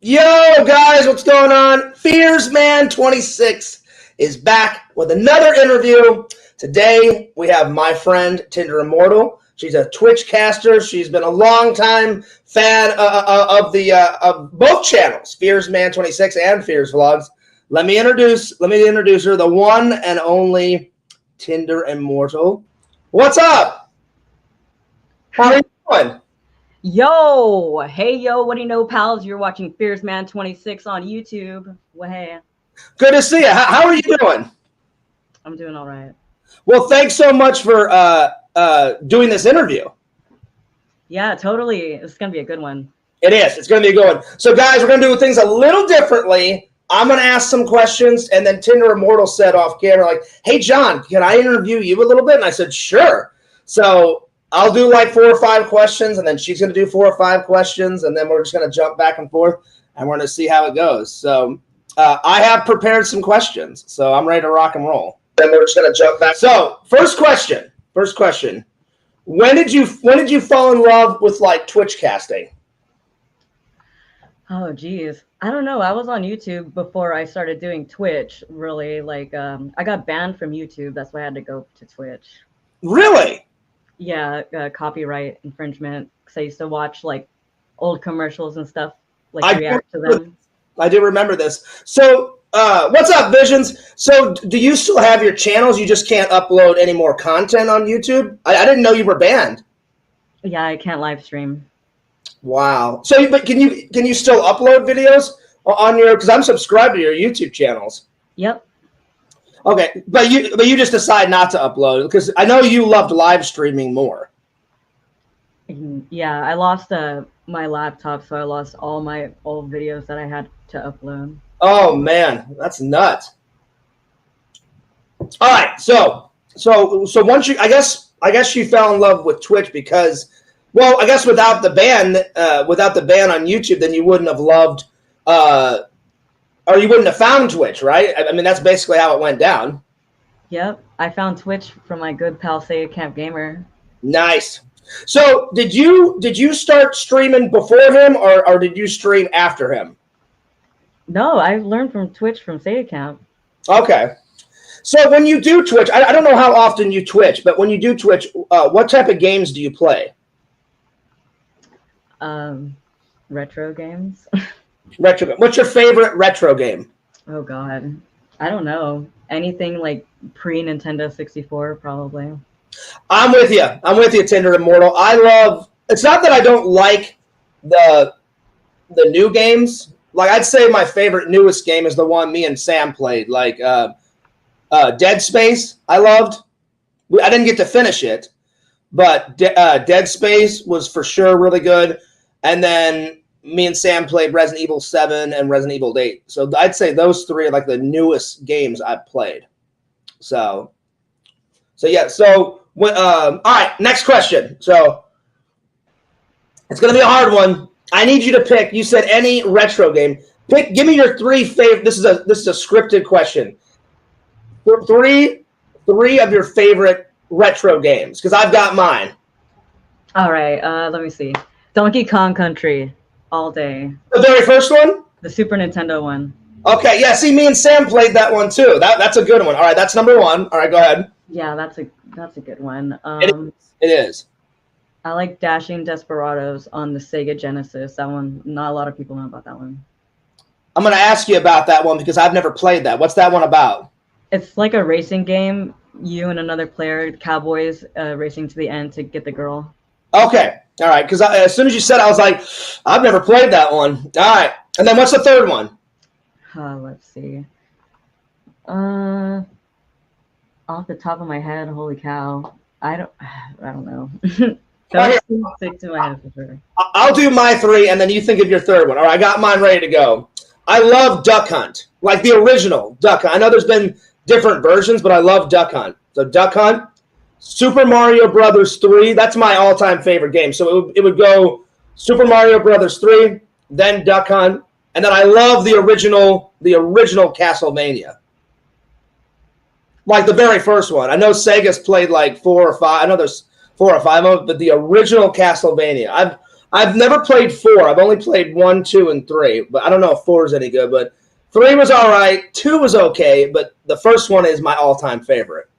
Yo, guys, what's going on? Fearsman26 is back with another interview. Today, we have my friend, Tenderimmortal. She's a Twitch caster. She's been a long-time fan of both channels, Fearsman26 and Fears Vlogs. Let me introduce her, the one and only Tenderimmortal. What's up? How are you doing? Yo, hey, yo, what do you know, pals? You're watching Fearsman26 on YouTube. Well, hey. Good to see you. How are you doing? I'm doing all right. Well, thanks so much for doing this interview. Yeah, totally. It's going to be a good one. It is. It's going to be a good one. So, guys, we're going to do things a little differently. I'm going to ask some questions, and then Tenderimmortal said off camera, like, hey, John, can I interview you a little bit? And I said, sure. So I'll do like 4 or 5 questions, and then she's going to do 4 or 5 questions, and then we're just going to jump back and forth, and we're going to see how it goes. So I have prepared some questions, so I'm ready to rock and roll. Then we're just going to jump back. So first question. When did you fall in love with like Twitch casting? Oh, geez. I don't know. I was on YouTube before I started doing Twitch, really. Like, I got banned from YouTube. That's why I had to go to Twitch. Really? Yeah, copyright infringement. Because I used to watch like old commercials and stuff, like react to them. I do remember this. So, what's up, Visions? So, do you still have your channels? You just can't upload any more content on YouTube? I didn't know you were banned. Yeah, I can't live stream. Wow. So, but can you still upload videos on your? Because I'm subscribed to your YouTube channels. Yep. Okay, but you just decide not to upload because I know you loved live streaming more. Yeah, I lost my laptop, so I lost all my old videos that I had to upload. Oh man, that's nuts. All right, so once you, I guess you fell in love with Twitch because, well, I guess without the ban on YouTube, then you wouldn't have loved, or you wouldn't have found Twitch, right? I mean, that's basically how it went down. Yep, I found Twitch from my good pal Camp Gamer. Nice. So did you start streaming before him, or did you stream after him? No, I learned from Twitch from Camp. Okay. So when you do Twitch, I don't know how often you Twitch, but when you do Twitch, what type of games do you play? Retro games. Retro. What's your favorite retro game? Oh God, I don't know. Anything like pre-Nintendo 64, probably. I'm with you. Tenderimmortal. I love. It's not that I don't like the new games. Like I'd say my favorite newest game is the one me and Sam played. Like Dead Space. I loved. I didn't get to finish it, but Dead Space was for sure really good. And then me and Sam played Resident Evil 7 and Resident Evil 8. So I'd say those 3 are like the newest games I've played. So yeah. So all right, next question. So it's gonna be a hard one. I need you to pick. You said any retro game. Give me your 3 favorite. This is a scripted question. 3 of your favorite retro games, because I've got mine. All right. Let me see. Donkey Kong Country, all day. The very first one? The Super Nintendo one. Okay, yeah, see, me and Sam played that one too. That's a good one. All right, that's number 1. All right, go ahead. Yeah, that's a good one. It is. I like Dashing Desperados on the Sega Genesis. That one, not a lot of people know about that one. I'm going to ask you about that one because I've never played that. What's that one about? It's like a racing game. You and another player, cowboys, racing to the end to get the girl. Okay. All right, because as soon as you said it, I was like, I've never played that one. All right. And then what's the third one? Let's see. Off the top of my head, holy cow. I don't know. Those stick to my head for sure. I'll do my 3, and then you think of your third one. All right, I got mine ready to go. I love Duck Hunt, like the original Duck Hunt. I know there's been different versions, but I love Duck Hunt. So Duck Hunt, Super Mario Brothers 3. That's my all-time favorite game. So it would go Super Mario Brothers 3, then Duck Hunt, and then I love the original Castlevania. Like the very first one. I know Sega's played like 4 or 5. I know there's 4 or 5 of them, but the original Castlevania. I've never played 4. I've only played 1, 2, and 3, but I don't know if 4 is any good. But 3 was all right. 2 was okay, but the first one is my all-time favorite.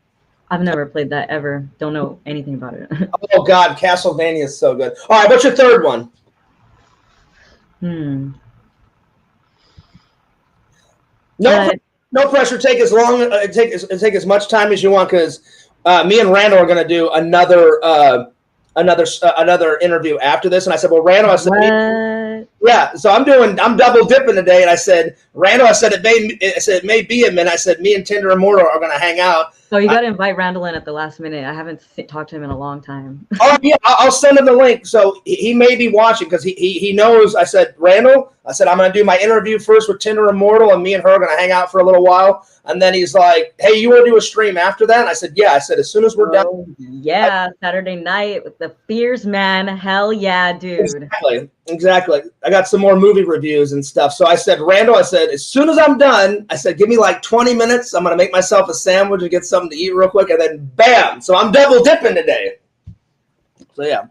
I've never played that ever. Don't know anything about it. Oh God, Castlevania is so good. All right, what's your third one? No pressure. Take as long, take as much time as you want, because me and Randall are going to do another interview after this. And I said, well, Randall, I said, yeah. So I'm double dipping today. And I said, Randall, I said it may be a minute. I said, me and Tenderimmortal are going to hang out. Oh, you got to invite Randall in at the last minute. I haven't talked to him in a long time. Oh yeah, I'll send him the link. So he may be watching, because he knows. I said, Randall, I said, I'm going to do my interview first with Tenderimmortal, and me and her are going to hang out for a little while. And then he's like, hey, you want to do a stream after that? And I said, yeah. I said, as soon as we're done. Yeah, Saturday night with the Fearsman. Hell yeah, dude. Exactly. I got some more movie reviews and stuff. So I said, Randall, I said, as soon as I'm done, I said, give me like 20 minutes. I'm going to make myself a sandwich and get something to eat real quick. And then bam. So I'm double dipping today. So yeah.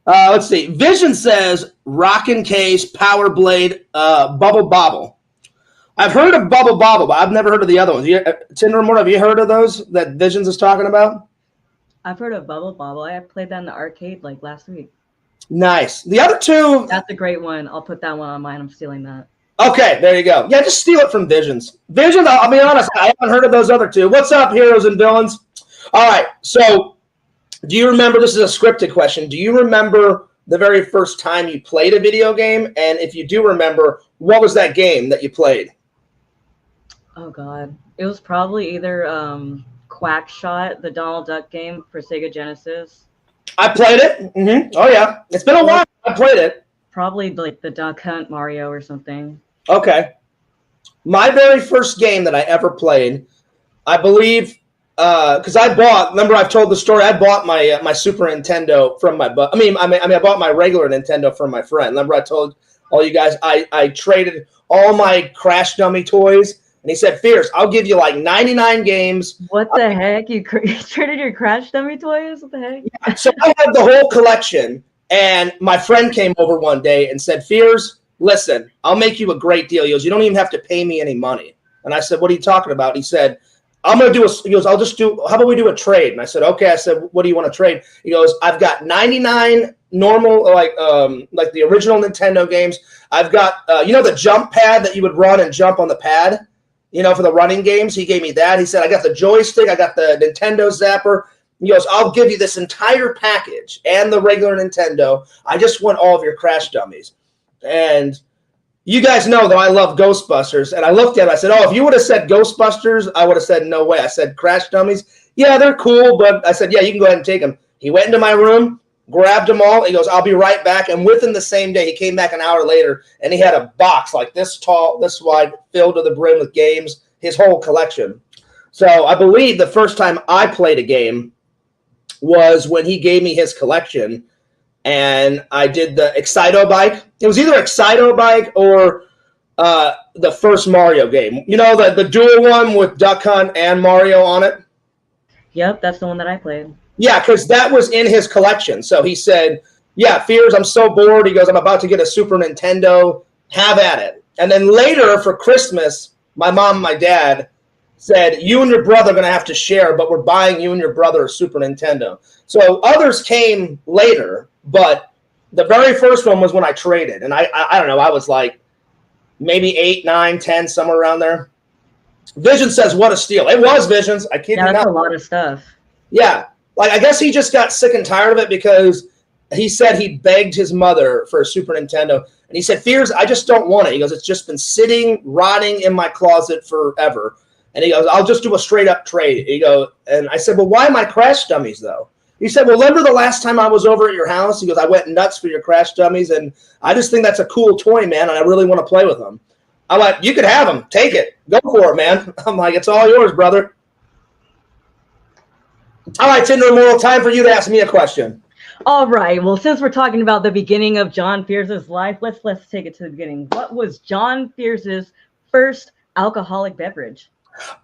Let's see. Vision says Rockin' Case, Power Blade, Bubble Bobble. I've heard of Bubble Bobble, but I've never heard of the other ones. Tenderimmortal, have you heard of those that Visions is talking about? I've heard of Bubble Bobble. I played that in the arcade like last week. Nice. The other two. That's a great one. I'll put that one on mine. I'm stealing that. Okay, there you go. Yeah, just steal it from Visions. Visions, I'll be honest, I haven't heard of those other two. What's up, heroes and villains? All right, so do you remember, this is a scripted question, do you remember the very first time you played a video game? And if you do remember, what was that game that you played? Oh, God. It was probably either Quackshot, the Donald Duck game for Sega Genesis. I played it. Mm-hmm. Oh, yeah. It's been a while. I played it. Probably like the Duck Hunt Mario or something. Okay. My very first game that I ever played, I believe, because I remember I've told the story, I bought my Super Nintendo from my, I bought my regular Nintendo from my friend. Remember I told all you guys, I traded all my Crash Dummy toys. And he said, Fierce, I'll give you like 99 games. What the heck? You traded your Crash Dummy toys? What the heck? Yeah, so I had the whole collection. And my friend came over one day and said, Fierce, listen, I'll make you a great deal. He goes, you don't even have to pay me any money. And I said, what are you talking about? He said, I'm going to do he goes, how about we do a trade? And I said, okay. I said, what do you want to trade? He goes, I've got 99 normal, like the original Nintendo games. I've got, the jump pad that you would run and jump on the pad? For the running games, he gave me that. He said, I got the joystick, I got the Nintendo Zapper. He goes, I'll give you this entire package and the regular Nintendo. I just want all of your Crash Dummies. And you guys know that I love Ghostbusters. And I looked at it, I said, oh, if you would have said Ghostbusters, I would have said no way. I said Crash Dummies. Yeah, they're cool, but I said, yeah, you can go ahead and take them. He went into my room, grabbed them all. He goes, I'll be right back. And within the same day, he came back an hour later, and he had a box like this tall, this wide, filled to the brim with games, his whole collection. So I believe the first time I played a game was when he gave me his collection, and I did the Excito Bike. It was either Excito Bike or the first Mario game. The dual one with Duck Hunt and Mario on it? Yep, that's the one that I played. Yeah, because that was in his collection. So he said, yeah, Fears, I'm so bored. He goes, I'm about to get a Super Nintendo. Have at it. And then later for Christmas, my mom and my dad said, you and your brother are going to have to share, but we're buying you and your brother a Super Nintendo. So others came later, but the very first one was when I traded. And I don't know, I was like maybe 8, 9, 10, somewhere around there. Vision says, what a steal. It was Visions. I kid you not. That's a lot of stuff. Yeah. Like, I guess he just got sick and tired of it, because he said he begged his mother for a Super Nintendo. And he said, Fears, I just don't want it. He goes, it's just been sitting, rotting in my closet forever. And he goes, I'll just do a straight-up trade. He goes, and I said, well, why my Crash Dummies, though? He said, well, remember the last time I was over at your house? He goes, I went nuts for your Crash Dummies, and I just think that's a cool toy, man, and I really want to play with them. I'm like, you could have them. Take it. Go for it, man. I'm like, it's all yours, brother. All right, Tenderimmortal, time for you to ask me a question. All right. Well, since we're talking about the beginning of John Fears's life, let's take it to the beginning. What was John Fears's first alcoholic beverage?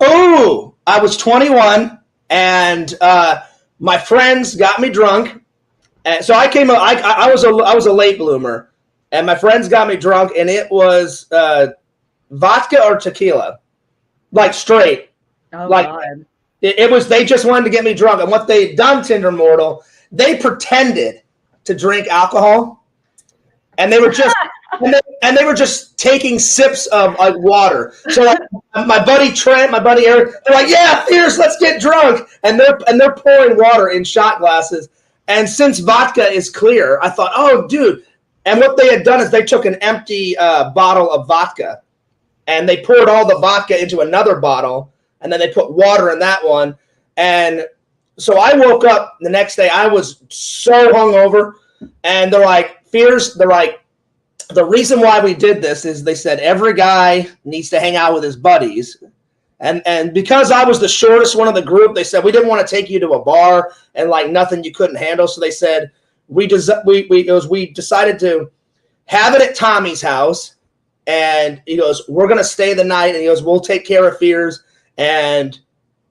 Oh, I was 21, and my friends got me drunk, And so I came up. I was a late bloomer, and my friends got me drunk, and it was vodka or tequila, like straight. Oh, like God. it was. They just wanted to get me drunk, and what they'd done, Tenderimmortal, they pretended to drink alcohol, and they were just and they were just taking sips of like water. So like my buddy Trent, my buddy Eric, they're like, "Yeah, Fierce, let's get drunk," and they're pouring water in shot glasses. And since vodka is clear, I thought, "Oh, dude!" And what they had done is they took an empty bottle of vodka, and they poured all the vodka into another bottle, and then they put water in that one. And so I woke up the next day. I was so hungover, and they're like, "Fierce," they're like, "The reason why we did this is," they said, "every guy needs to hang out with his buddies." And because I was the shortest one of the group, they said, "We didn't want to take you to a bar and like nothing you couldn't handle." So they said, we decided to have it at Tommy's house. And he goes, "We're going to stay the night." And he goes, "We'll take care of Fears and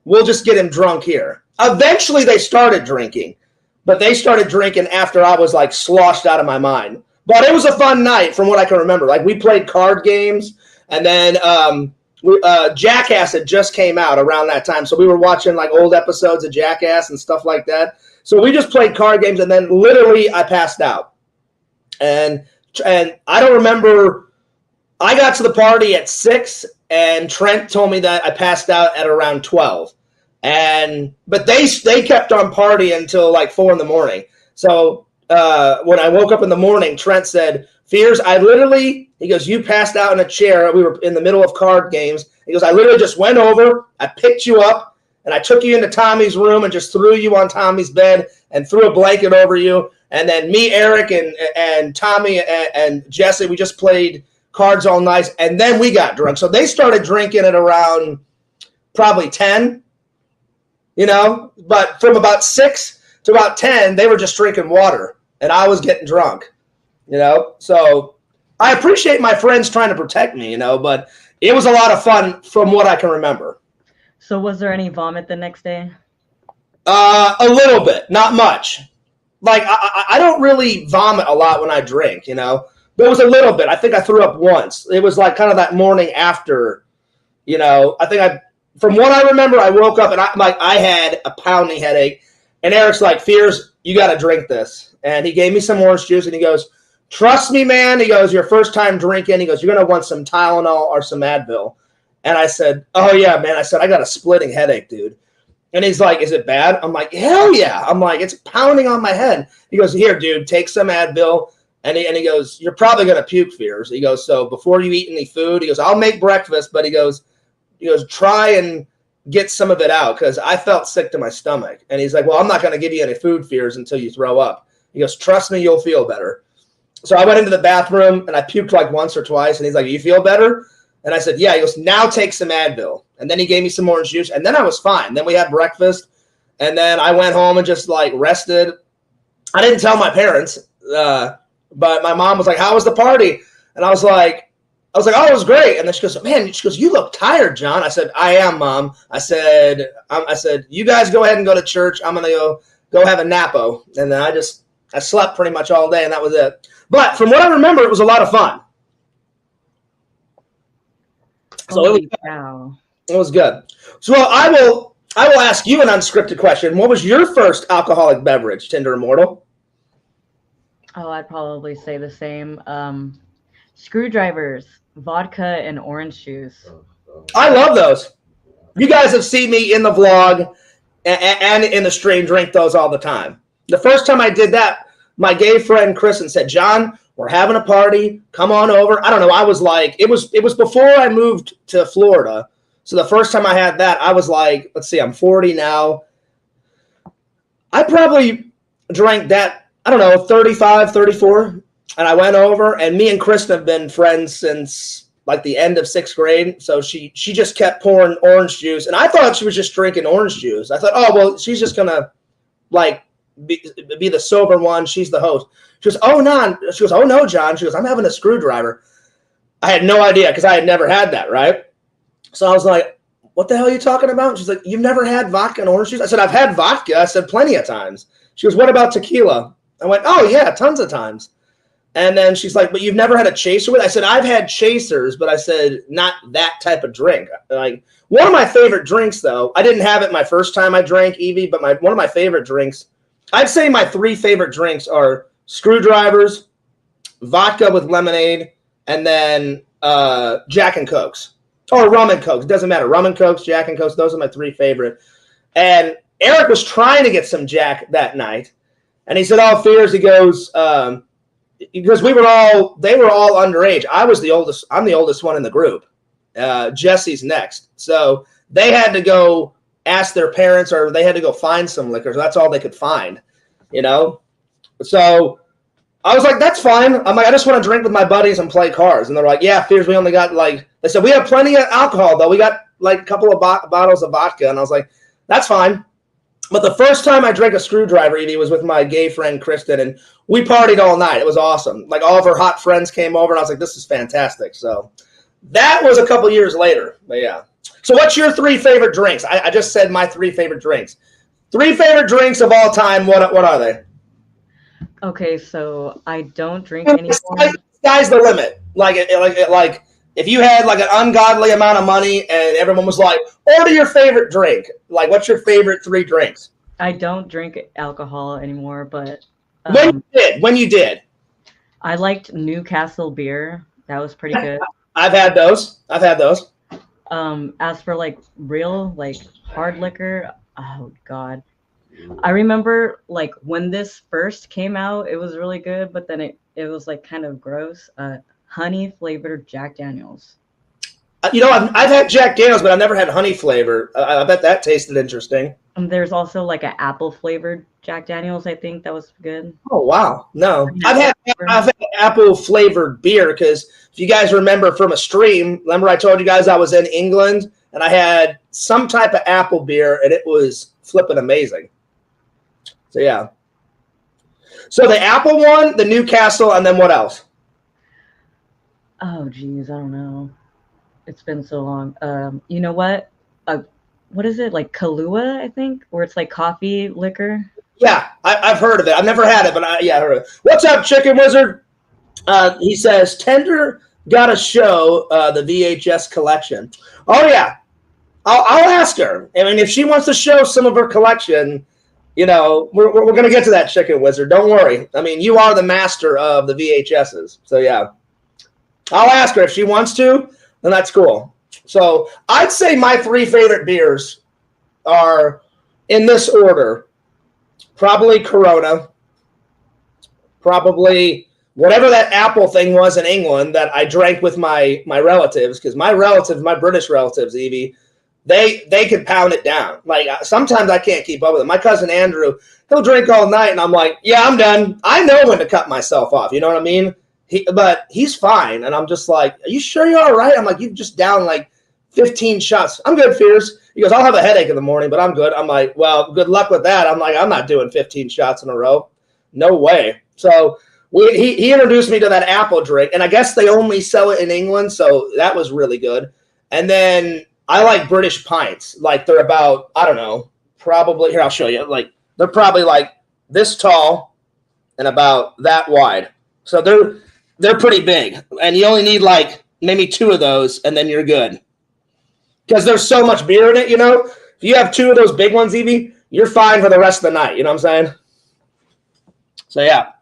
we'll just get him drunk here." Eventually they started drinking, but they started drinking after I was like sloshed out of my mind. But it was a fun night from what I can remember. Like we played card games, and then Jackass had just came out around that time. So we were watching like old episodes of Jackass and stuff like that. So we just played card games, and then literally I passed out. And I don't remember. I got to the party at 6, and Trent told me that I passed out at around 12. But they kept on partying until like 4 in the morning. So when I woke up in the morning, Trent said, "Fears, he goes, you passed out in a chair. We were in the middle of card games." He goes, "I literally just went over, I picked you up, and I took you into Tommy's room and just threw you on Tommy's bed and threw a blanket over you. And then me, Eric, and Tommy and Jesse, we just played cards all night, and then we got drunk." So they started drinking at around probably 10, but from about 6 to about 10, they were just drinking water, and I was getting drunk, So I appreciate my friends trying to protect me, but it was a lot of fun from what I can remember. So was there any vomit the next day? A little bit, not much. Like I don't really vomit a lot when I drink, There was a little bit. I think I threw up once. It was like kind of that morning after, I think from what I remember, I woke up and I had a pounding headache, and Eric's like, "Fears, you got to drink this." And he gave me some orange juice, and he goes, "Trust me, man." He goes, "Your first time drinking." He goes, "You're going to want some Tylenol or some Advil." And I said, "Oh yeah, man." I said, "I got a splitting headache, dude." And he's like, "Is it bad?" I'm like, "Hell yeah." I'm like, "It's pounding on my head." He goes, "Here, dude, take some Advil." And he goes, "You're probably going to puke, Fears." He goes, "So before you eat any food," he goes, "I'll make breakfast," but he goes, "Try and get some of it out," because I felt sick to my stomach. And he's like, "Well, I'm not going to give you any food, Fears, until you throw up." He goes, "Trust me, you'll feel better." So I went into the bathroom, and I puked like once or twice. And he's like, "You feel better?" And I said, "Yeah." He goes, "Now take some Advil." And then he gave me some orange juice, and then I was fine. Then we had breakfast, and then I went home and just like rested. I didn't tell my parents, but my mom was like, "How was the party?" And I was like, "Oh, it was great." And then she goes, "Man," she goes, "You look tired, John." I said, "I am, Mom." I said, "You guys go ahead and go to church. I'm going to go have a napo." And then I slept pretty much all day, and that was it. But from what I remember, it was a lot of fun. So it was good. So I will ask you an unscripted question. What was your first alcoholic beverage, Tenderimmortal? Oh, I'd probably say the same. Screwdrivers, vodka, and orange juice. I love those. You guys have seen me in the vlog and in the stream drink those all the time. The first time I did that, my gay friend Kristen said, "John, we're having a party. Come on over." I don't know. I was like, it was before I moved to Florida. So the first time I had that, I was like, let's see, I'm 40 now. I probably drank that, I don't know, 35, 34. And I went over, and me and Kristen have been friends since like the end of 6th grade. So she just kept pouring orange juice. And I thought she was just drinking orange juice. I thought, oh, well, she's just going to like be the sober one. She's the host. She goes, "Oh, no." She goes, "Oh, no, John." She goes, "I'm having a screwdriver." I had no idea because I had never had that, right? So I was like, "What the hell are you talking about?" She's like, "You've never had vodka and orange juice?" I said, "I've had vodka." I said, "Plenty of times." She goes, "What about tequila?" I went, oh, yeah, tons of times. And then she's like, but you've never had a chaser with it? I said, I've had chasers, but I said, not that type of drink. Like, one of my favorite drinks, though, I didn't have it my first time I drank, Evie, but one of my favorite drinks, I'd say my 3 favorite drinks are screwdrivers, vodka with lemonade, and then Jack and Cokes. Or rum and Cokes. It doesn't matter. Rum and Cokes, Jack and Cokes, those are my 3 favorite. And Eric was trying to get some Jack that night. And he said, oh, Fears, he goes, because they were all underage. I was the oldest. I'm the oldest one in the group. Jesse's next. So they had to go ask their parents, or they had to go find some liquor. So that's all they could find, you know? So I was like, that's fine. I'm like, I just want to drink with my buddies and play cards. And they're like, yeah, Fears, we only got they said, we have plenty of alcohol, though. We got like a couple of bottles of vodka. And I was like, that's fine. But the first time I drank a screwdriver, Evie, was with my gay friend, Kristen, and we partied all night. It was awesome. Like, all of her hot friends came over, and I was like, this is fantastic. So that was a couple years later. But, yeah. So what's your 3 favorite drinks? I just said my 3 favorite drinks. 3 favorite drinks of all time, what are they? Okay, so I don't drink anymore. Sky's the limit. Like if you had like an ungodly amount of money and everyone was like, order your favorite drink. Like, what's your favorite 3 drinks? I don't drink alcohol anymore, but when you did, I liked Newcastle beer. That was pretty good. I've had those. As for like real, like hard liquor, oh God. I remember like when this first came out, it was really good, but then it was like kind of gross. Honey flavored Jack Daniels. You know, I've had Jack Daniels, but I've never had honey flavor. I bet that tasted interesting. And there's also like an apple flavored Jack Daniels. I think that was good. Oh wow, no, I've had apple flavored beer because if you guys remember from a stream, remember I told you guys I was in England and I had some type of apple beer and it was flipping amazing. So yeah. So the apple one, the Newcastle, and then what else? Oh geez, I don't know. It's been so long. You know what? What is it, like Kahlua, I think, where it's like coffee liquor? Yeah, I've heard of it. I've never had it, but I heard of it. What's up, Chicken Wizard? He says, Tender got to show the VHS collection. Oh, yeah. I'll ask her. I mean, if she wants to show some of her collection, you know, we're going to get to that, Chicken Wizard. Don't worry. I mean, you are the master of the VHSs. So, yeah. I'll ask her if she wants to, then that's cool. So I'd say my 3 favorite beers are in this order. Probably Corona. Probably whatever that apple thing was in England that I drank with my relatives, because my British relatives, Evie, they can pound it down. Like sometimes I can't keep up with it. My cousin Andrew, he'll drink all night, and I'm like, yeah, I'm done. I know when to cut myself off. You know what I mean? But he's fine, and I'm just like, are you sure you're all right? I'm like, you've just down like 15 shots. I'm good, Fears. He goes, I'll have a headache in the morning, but I'm good. I'm like, well, good luck with that. I'm like, I'm not doing 15 shots in a row. No way. So he introduced me to that apple drink, and I guess they only sell it in England, so that was really good. And then I like British pints. Like they're about, I don't know, probably, here, I'll show you. Like they're probably like this tall and about that wide. So they're pretty big, and you only need like maybe 2 of those, and then you're good. Because there's so much beer in it, you know. If you have 2 of those big ones, Evie, you're fine for the rest of the night. You know what I'm saying? So, yeah.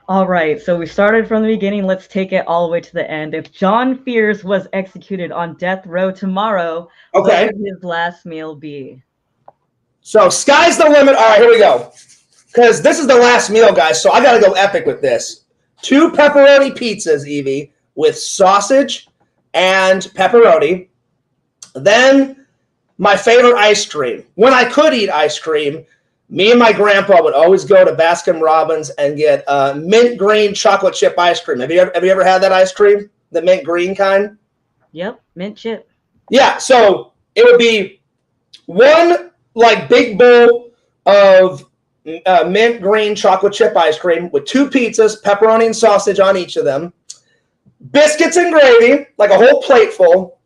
All right. So we started from the beginning. Let's take it all the way to the end. If John Fears was executed on death row tomorrow, okay, what would his last meal be? So sky's the limit. All right, here we go. Because this is the last meal, guys, so I got to go epic with this. 2 pepperoni pizzas, Evie, with sausage and pepperoni. Then my favorite ice cream. When I could eat ice cream, me and my grandpa would always go to Baskin-Robbins and get mint green chocolate chip ice cream. Have you ever had that ice cream? The mint green kind? Yep, mint chip. Yeah, so it would be 1 like big bowl of mint green chocolate chip ice cream with 2 pizzas, pepperoni and sausage on each of them, biscuits and gravy, like a whole plate full,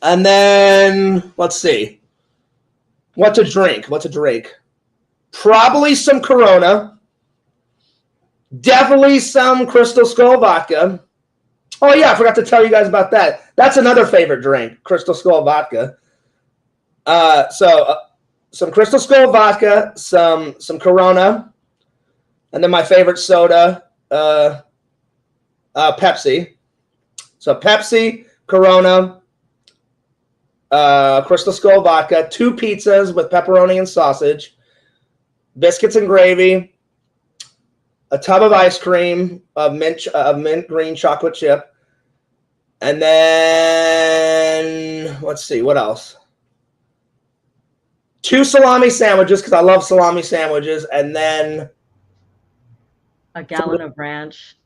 and then let's see, what to drink. Probably some Corona. Definitely some Crystal Skull vodka. Oh, yeah, I forgot to tell you guys about that. That's another favorite drink, Crystal Skull vodka. Some Crystal Skull vodka, some Corona, and then my favorite soda, Pepsi. So Pepsi, Corona, Crystal Skull vodka, 2 pizzas with pepperoni and sausage, biscuits and gravy, a tub of ice cream of mint green chocolate chip, and then let's see what else. 2 salami sandwiches because I love salami sandwiches, and then a gallon of ranch.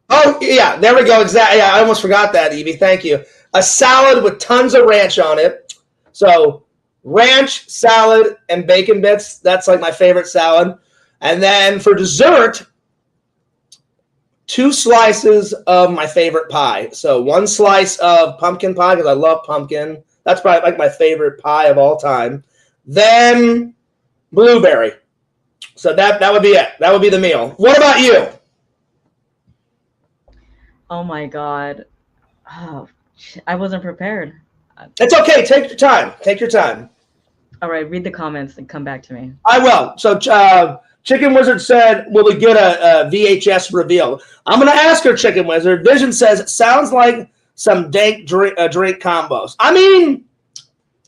Oh yeah, there we go. Exactly. Yeah, I almost forgot that, Evie. Thank you. A salad with tons of ranch on it. So ranch, salad, and bacon bits. That's like my favorite salad. And then for dessert, 2 slices of my favorite pie. So 1 slice of pumpkin pie because I love pumpkin. That's probably like my favorite pie of all time. Then blueberry. So that would be it. That would be the meal. What about you? Oh my God. Oh, I wasn't prepared. It's okay. Take your time. Take your time. All right, read the comments and come back to me. I will. So Chicken Wizard said, will we get a VHS reveal? I'm going to ask her, Chicken Wizard. Vision says, it sounds like some dank drink combos. I mean,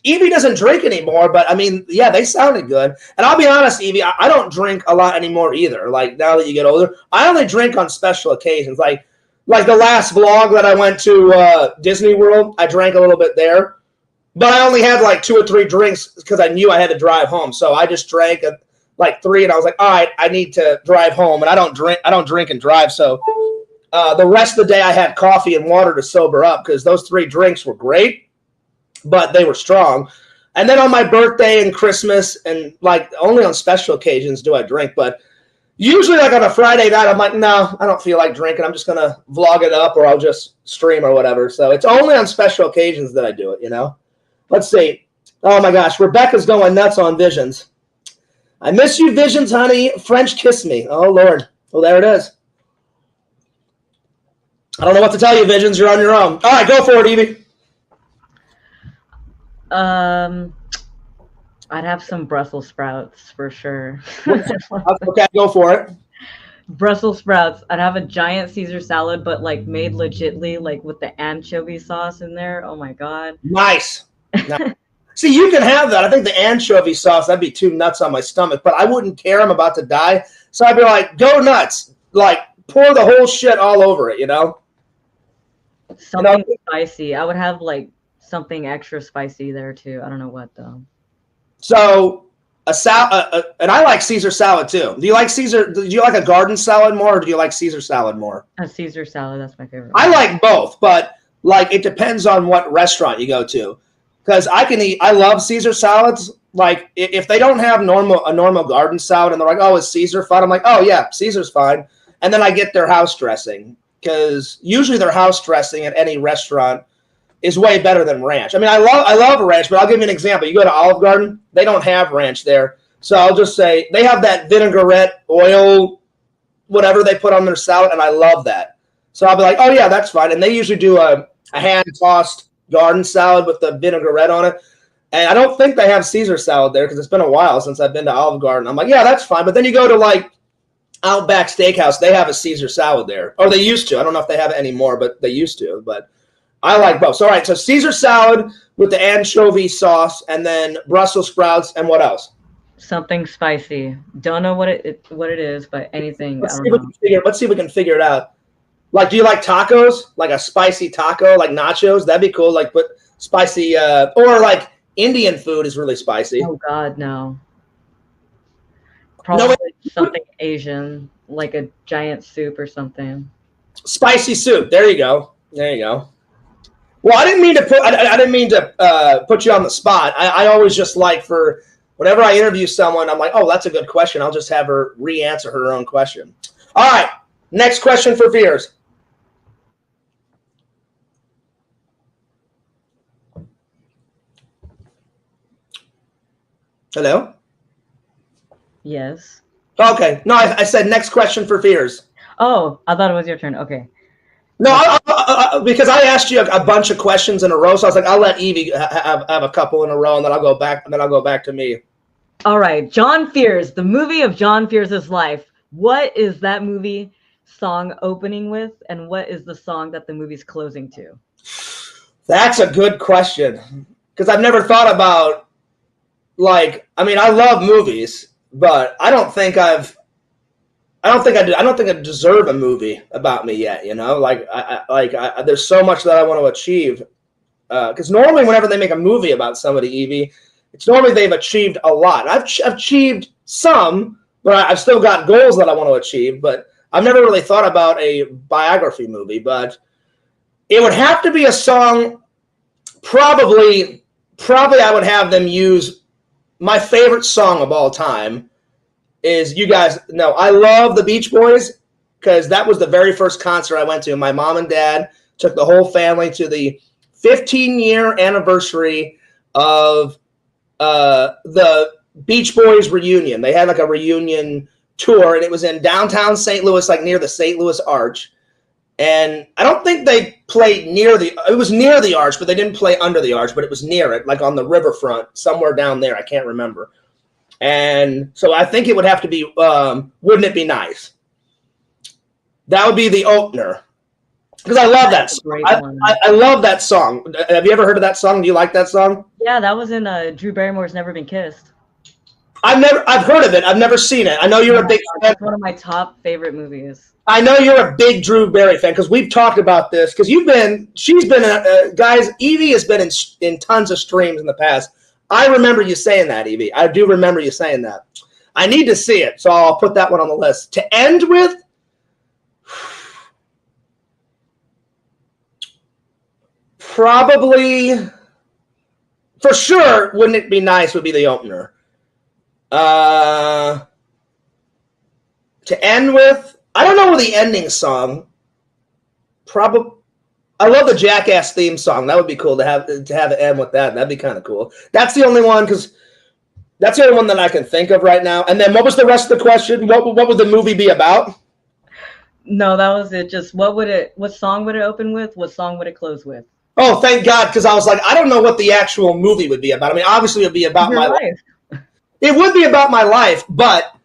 Evie doesn't drink anymore, but I mean, yeah, they sounded good. And I'll be honest, Evie, I don't drink a lot anymore either. Like now that you get older, I only drink on special occasions. Like the last vlog that I went to Disney World, I drank a little bit there. But I only had like 2 or 3 drinks because I knew I had to drive home. So I just drank like 3, and I was like, all right, I need to drive home. And I don't drink and drive. So the rest of the day I had coffee and water to sober up because those 3 drinks were great, but they were strong. And then on my birthday and Christmas and like only on special occasions do I drink. But usually like on a Friday night, I'm like, no, I don't feel like drinking. I'm just going to vlog it up or I'll just stream or whatever. So it's only on special occasions that I do it, you know? Let's see. Oh, my gosh. Rebecca's going nuts on Visions. I miss you, Visions, honey. French kiss me. Oh, Lord. Well, there it is. I don't know what to tell you, Visions. You're on your own. All right, go for it, Evie. I'd have some Brussels sprouts for sure. Okay, go for it. Brussels sprouts. I'd have a giant Caesar salad, but like made legitly, like with the anchovy sauce in there. Oh my God. Nice. See, you can have that. I think the anchovy sauce, that'd be too nuts on my stomach, but I wouldn't care. I'm about to die. So I'd be like, go nuts. Like, pour the whole shit all over it, you know? Something spicy. I would have like something extra spicy there too. I don't know what though. So a salad, and I like Caesar salad too. Do you like a garden salad more, or do you like Caesar salad more? A Caesar salad, that's my favorite. I like both, but like it depends on what restaurant you go to. Because I love Caesar salads. Like if they don't have a normal garden salad and they're like, oh, is Caesar fine? I'm like, oh yeah, Caesar's fine. And then I get their house dressing because usually their house dressing at any restaurant is way better than ranch. I mean, I love ranch, but I'll give you an example. You go to Olive Garden, they don't have ranch there. So I'll just say they have that vinaigrette oil, whatever they put on their salad, and I love that. So I'll be like, oh yeah, that's fine. And they usually do a hand-tossed garden salad with the vinaigrette on it. And I don't think they have Caesar salad there because it's been a while since I've been to Olive Garden. I'm like, yeah, that's fine. But then you go to like Outback Steakhouse, they have a Caesar salad there. Or they used to. I don't know if they have it anymore, but they used to. But I like both. So, all right, so Caesar salad with the anchovy sauce and then Brussels sprouts and what else? Something spicy. Don't know what it is, but anything. Let's see if we can figure it out. Like, do you like tacos? Like a spicy taco, like nachos? That'd be cool. Like, put spicy, or like Indian food is really spicy. Oh God, no. Probably something Asian, like a giant soup or something. Spicy soup. There you go. There you go. Well, I didn't mean to put you on the spot. I always just like for whenever I interview someone, I'm like, oh, that's a good question. I'll just have her re-answer her own question. All right. Next question for Fears. Hello? Yes. Okay. No, I said next question for Fears. Oh, I thought it was your turn. Okay. No, because I asked you a bunch of questions in a row, so I was like, I'll let Evie have a couple in a row, and then I'll go back to me. All right, John Fears, the movie of John Fears' life. What is that movie song opening with, and what is the song that the movie's closing to? That's a good question, because I've never thought about, like, I mean, I love movies, but I don't think I deserve a movie about me yet. You know, like there's so much that I want to achieve. Because normally, whenever they make a movie about somebody, Evie, it's normally they've achieved a lot. I've achieved some, but I've still got goals that I want to achieve. But I've never really thought about a biography movie. But it would have to be a song. Probably I would have them use my favorite song of all time. Is, you guys know, I love the Beach Boys, because that was the very first concert I went to. My mom and dad took the whole family to the 15-year anniversary of the Beach Boys reunion. They had like a reunion tour, and it was in downtown St. Louis, like near the St. Louis Arch. And I don't think they played it was near the Arch, but they didn't play under the Arch, but it was near it, like on the riverfront, somewhere down there. I can't remember. And so I think it would have to be, Wouldn't It Be Nice? That would be the opener. Because I love that song. I love that song. Have you ever heard of that song? Do you like that song? Yeah, that was in Drew Barrymore's Never Been Kissed. I've heard of it. I've never seen it. I know you're a big fan. It's one of my top favorite movies. I know you're a big Drew Barry fan, because we've talked about this. Because she's been, guys, Evie has been in tons of streams in the past. I remember you saying that, Evie. I do remember you saying that. I need to see it, so I'll put that one on the list. To end with, probably, for sure, Wouldn't It Be Nice would be the opener. To end with, I don't know the ending song. Probably, I love the Jackass theme song. That would be cool to have it end with that. That'd be kind of cool. That's the only one, because that's the only one that I can think of right now. And then what was the rest of the question? What would the movie be about? No, that was it. Just what song would it open with? What song would it close with? Oh, thank God, because I was like, I don't know what the actual movie would be about. I mean, obviously it would be about my life. It would be about my life, but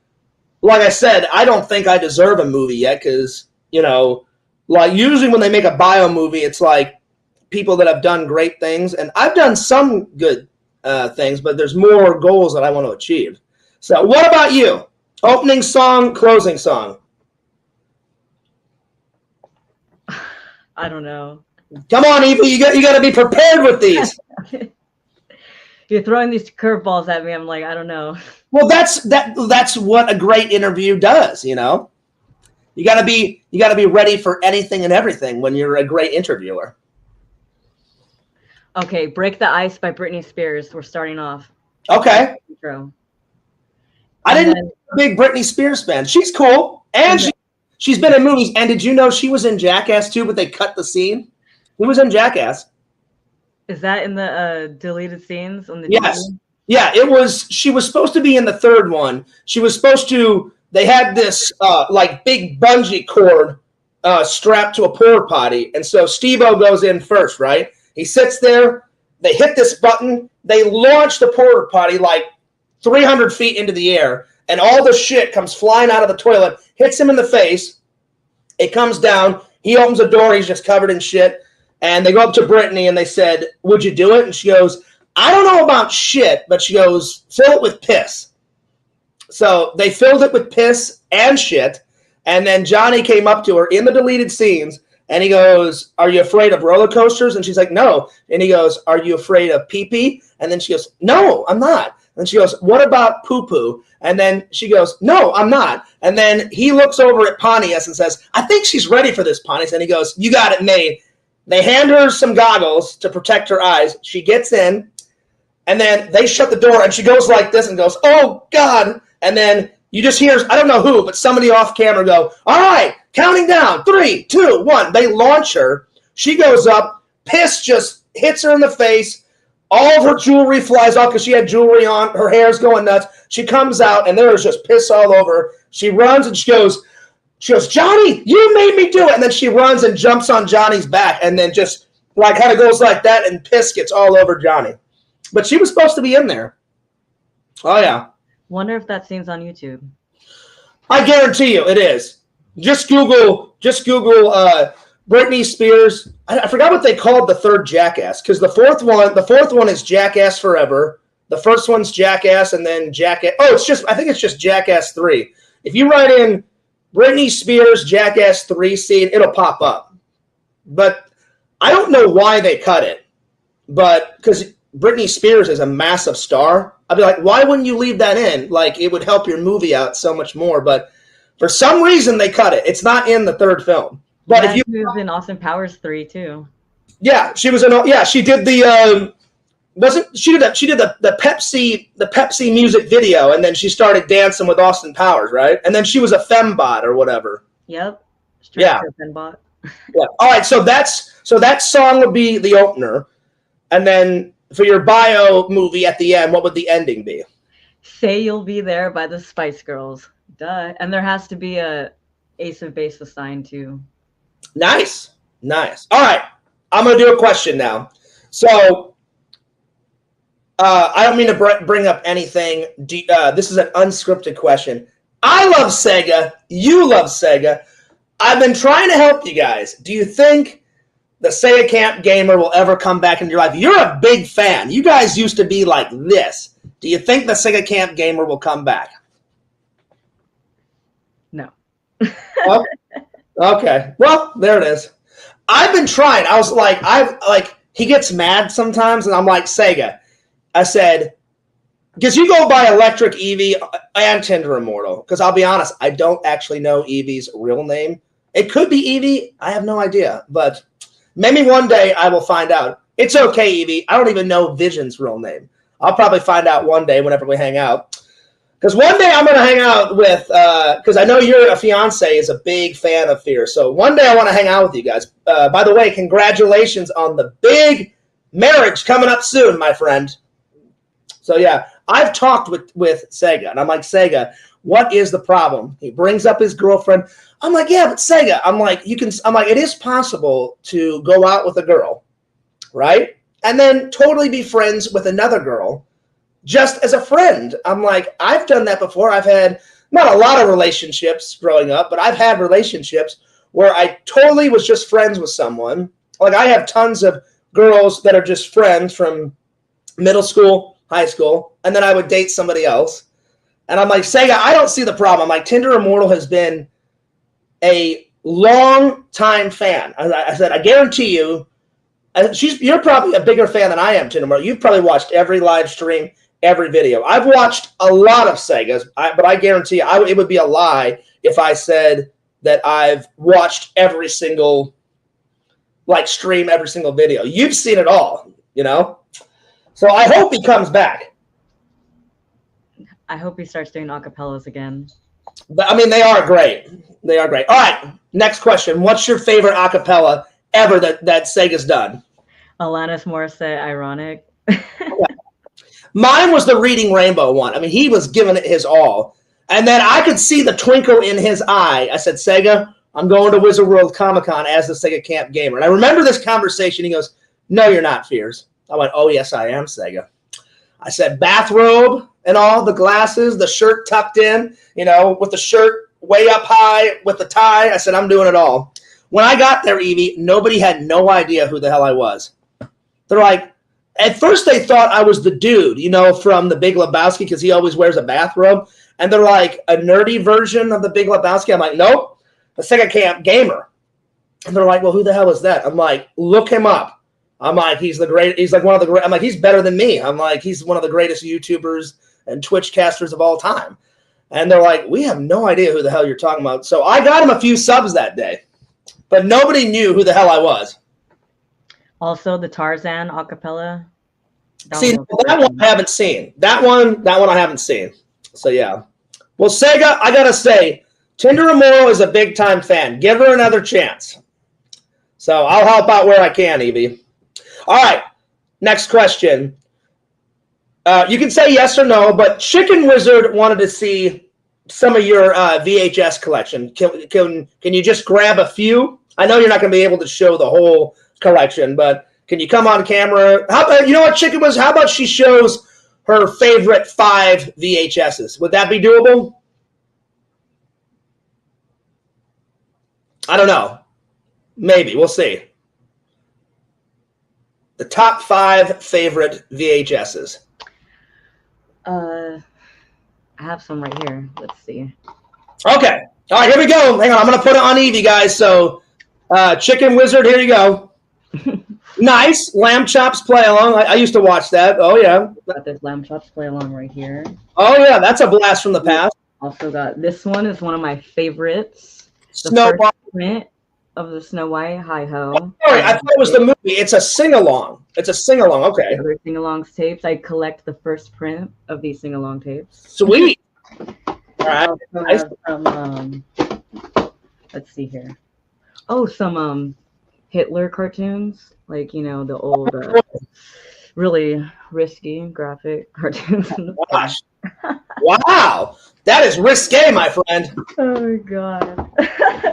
like I said, I don't think I deserve a movie yet, because, you know, like usually when they make a bio movie, it's like people that have done great things, and I've done some good things, but there's more goals that I want to achieve. So what about you? Opening song, closing song? I don't know. Come on, Evie, you got to be prepared with these. You're throwing these curveballs at me. I'm like, I don't know. Well, that's what a great interview does, you know? You gotta be ready for anything and everything when you're a great interviewer. Okay, Break the Ice by Britney Spears. We're starting off. Okay. I didn't know a big Britney Spears fan. She's cool. And she's been in movies. And did you know she was in Jackass too, but they cut the scene? Who was in Jackass? Is that in the deleted scenes on the Yes. DVD? Yeah, it was. She was supposed to be in the third one. She was supposed to. They had this like big bungee cord strapped to a porta potty, and so Steve-O goes in first, right? He sits there. They hit this button. They launch the porta potty like 300 feet into the air, and all the shit comes flying out of the toilet, hits him in the face. It comes down. He opens the door. He's just covered in shit. And they go up to Brittany, and they said, "Would you do it?" And she goes, "I don't know about shit," but she goes, "Fill it with piss." So they filled it with piss and shit, and then Johnny came up to her in the deleted scenes, and he goes, "Are you afraid of roller coasters?" And she's like, "No." And he goes, "Are you afraid of pee-pee?" And then she goes, "No, I'm not." And she goes, "What about poo-poo?" And then she goes, "No, I'm not." And then he looks over at Pontius and says, "I think she's ready for this, Pontius." And he goes, "You got it made." They hand her some goggles to protect her eyes. She gets in, and then they shut the door, and she goes like this and goes, "Oh, God." And then you just hear, I don't know who, but somebody off camera go, "All right, counting down, 3, 2, 1. They launch her. She goes up. Piss just hits her in the face. All of her jewelry flies off because she had jewelry on. Her hair's going nuts. She comes out, and there is just piss all over. She runs, and she goes, Johnny, you made me do it. And then she runs and jumps on Johnny's back, and then just like kind of goes like that, and piss gets all over Johnny. But she was supposed to be in there. Oh, yeah. Wonder if that scene's on YouTube. I guarantee you it is. Just Google Britney Spears. I forgot what they called the third Jackass, because the fourth one is Jackass Forever. The first one's Jackass, and then Jackass. Oh, I think it's just Jackass 3. If you write in Britney Spears Jackass 3 scene, it'll pop up. But I don't know why they cut it. But because Britney Spears is a massive star, I'd be like, why wouldn't you leave that in? Like, it would help your movie out so much more. But for some reason, they cut it. It's not in the third film. But yeah, if you was in Austin Powers 3 too. Yeah, she was in. Yeah, she did the. She did the Pepsi music video, and then she started dancing with Austin Powers, right? And then she was a fembot or whatever. Yep. Yeah. Fembot. Yeah. All right. So that song would be the opener, and then for your bio movie at the end, what would the ending be? Say You'll Be There by the Spice Girls. Duh. And there has to be a Ace of Base assigned too. Nice. All right. I'm going to do a question now. So I don't mean to bring up anything. This is an unscripted question. I love Sega. You love Sega. I've been trying to help you guys. Do you think the Sega Camp Gamer will ever come back into your life? You're a big fan. You guys used to be like this. Do you think the Sega Camp Gamer will come back? No. Oh, okay. Well, there it is. I've been trying. I was like, he gets mad sometimes, and I'm like, Sega. I said, because you go by Electric Eevee and Tenderimmortal, because I'll be honest, I don't actually know Eevee's real name. It could be Eevee. I have no idea, but maybe one day I will find out. It's okay, Eevee. I don't even know Vision's real name. I'll probably find out one day whenever we hang out. Because one day I'm going to hang out with, because I know your fiance is a big fan of Fear. So one day I want to hang out with you guys. By the way, congratulations on the big marriage coming up soon, my friend. So yeah, I've talked with Sega, and I'm like, Sega, what is the problem? He brings up his girlfriend. I'm like, yeah, but Sega, I'm like, it is possible to go out with a girl, right? And then totally be friends with another girl just as a friend. I'm like, I've done that before. I've had not a lot of relationships growing up, but I've had relationships where I totally was just friends with someone. Like, I have tons of girls that are just friends from middle school, high school, and then I would date somebody else. And I'm like, Sega, I don't see the problem. I'm like, Tenderimmortal has been a long time fan. I said, I guarantee you, you're probably a bigger fan than I am, Tenderimmortal. You've probably watched every live stream, every video. I've watched a lot of Segas, but I guarantee you, it would be a lie if I said that I've watched every single stream, every single video. You've seen it all, you know? So I hope he comes back. I hope he starts doing acapellas again. But I mean, they are great. They are great. All right, next question. What's your favorite acapella ever that Sega's done? Alanis Morissette, Ironic. Mine was the Reading Rainbow one. I mean, he was giving it his all. And then I could see the twinkle in his eye. I said, Sega, I'm going to Wizard World Comic-Con as the Sega Camp Gamer. And I remember this conversation. He goes, no, you're not, Fears. I went, oh, yes, I am, Sega. I said, bathrobe and all, the glasses, the shirt tucked in, with the shirt way up high, with the tie. I said, I'm doing it all. When I got there, Eevee, nobody had no idea who the hell I was. They're like, at first they thought I was the dude, from The Big Lebowski, because he always wears a bathrobe. And they're like, a nerdy version of The Big Lebowski. I'm like, nope, the Sega Camp Gamer. And they're like, well, who the hell is that? I'm like, look him up. I'm like, he's the great. He's like one of the great. I'm like, he's better than me. I'm like, he's one of the greatest YouTubers and Twitch casters of all time. And they're like, we have no idea who the hell you're talking about. So I got him a few subs that day, but nobody knew who the hell I was. Also, the Tarzan acapella. See, that one I haven't seen. That one I haven't seen. So yeah. Well, Sega, I gotta say, Tenderimmortal is a big time fan. Give her another chance. So I'll help out where I can, Eevee. All right, next question. You can say yes or no, but Chicken Wizard wanted to see some of your VHS collection. Can you just grab a few? I know you're not going to be able to show the whole collection, but can you come on camera? How about, you know what, Chicken Wizard? How about she shows her favorite 5 VHSs? Would that be doable? I don't know. Maybe. We'll see. The top 5 favorite VHSs. I have some right here. Let's see. Okay. All right, here we go. Hang on. I'm going to put it on Evie, guys. So, Chicken Wizard, here you go. Nice. Lamb Chops play along. I used to watch that. Oh, yeah. Got this Lamb Chops play along right here. Oh, yeah. That's a blast from the past. Also got this one is one of my favorites. Snow White. Print of the Snow White Hi-Ho. Oh, sorry, I thought it was the movie. It's a sing-along. It's a sing-along. Okay. Other sing-alongs tapes. I collect the first print of these sing-along tapes. Sweet. All right. I have some, let's see here. Oh, some Hitler cartoons, like, you know, the old, really risky graphic cartoons. Gosh. Wow. That is risque, my friend. Oh, my God.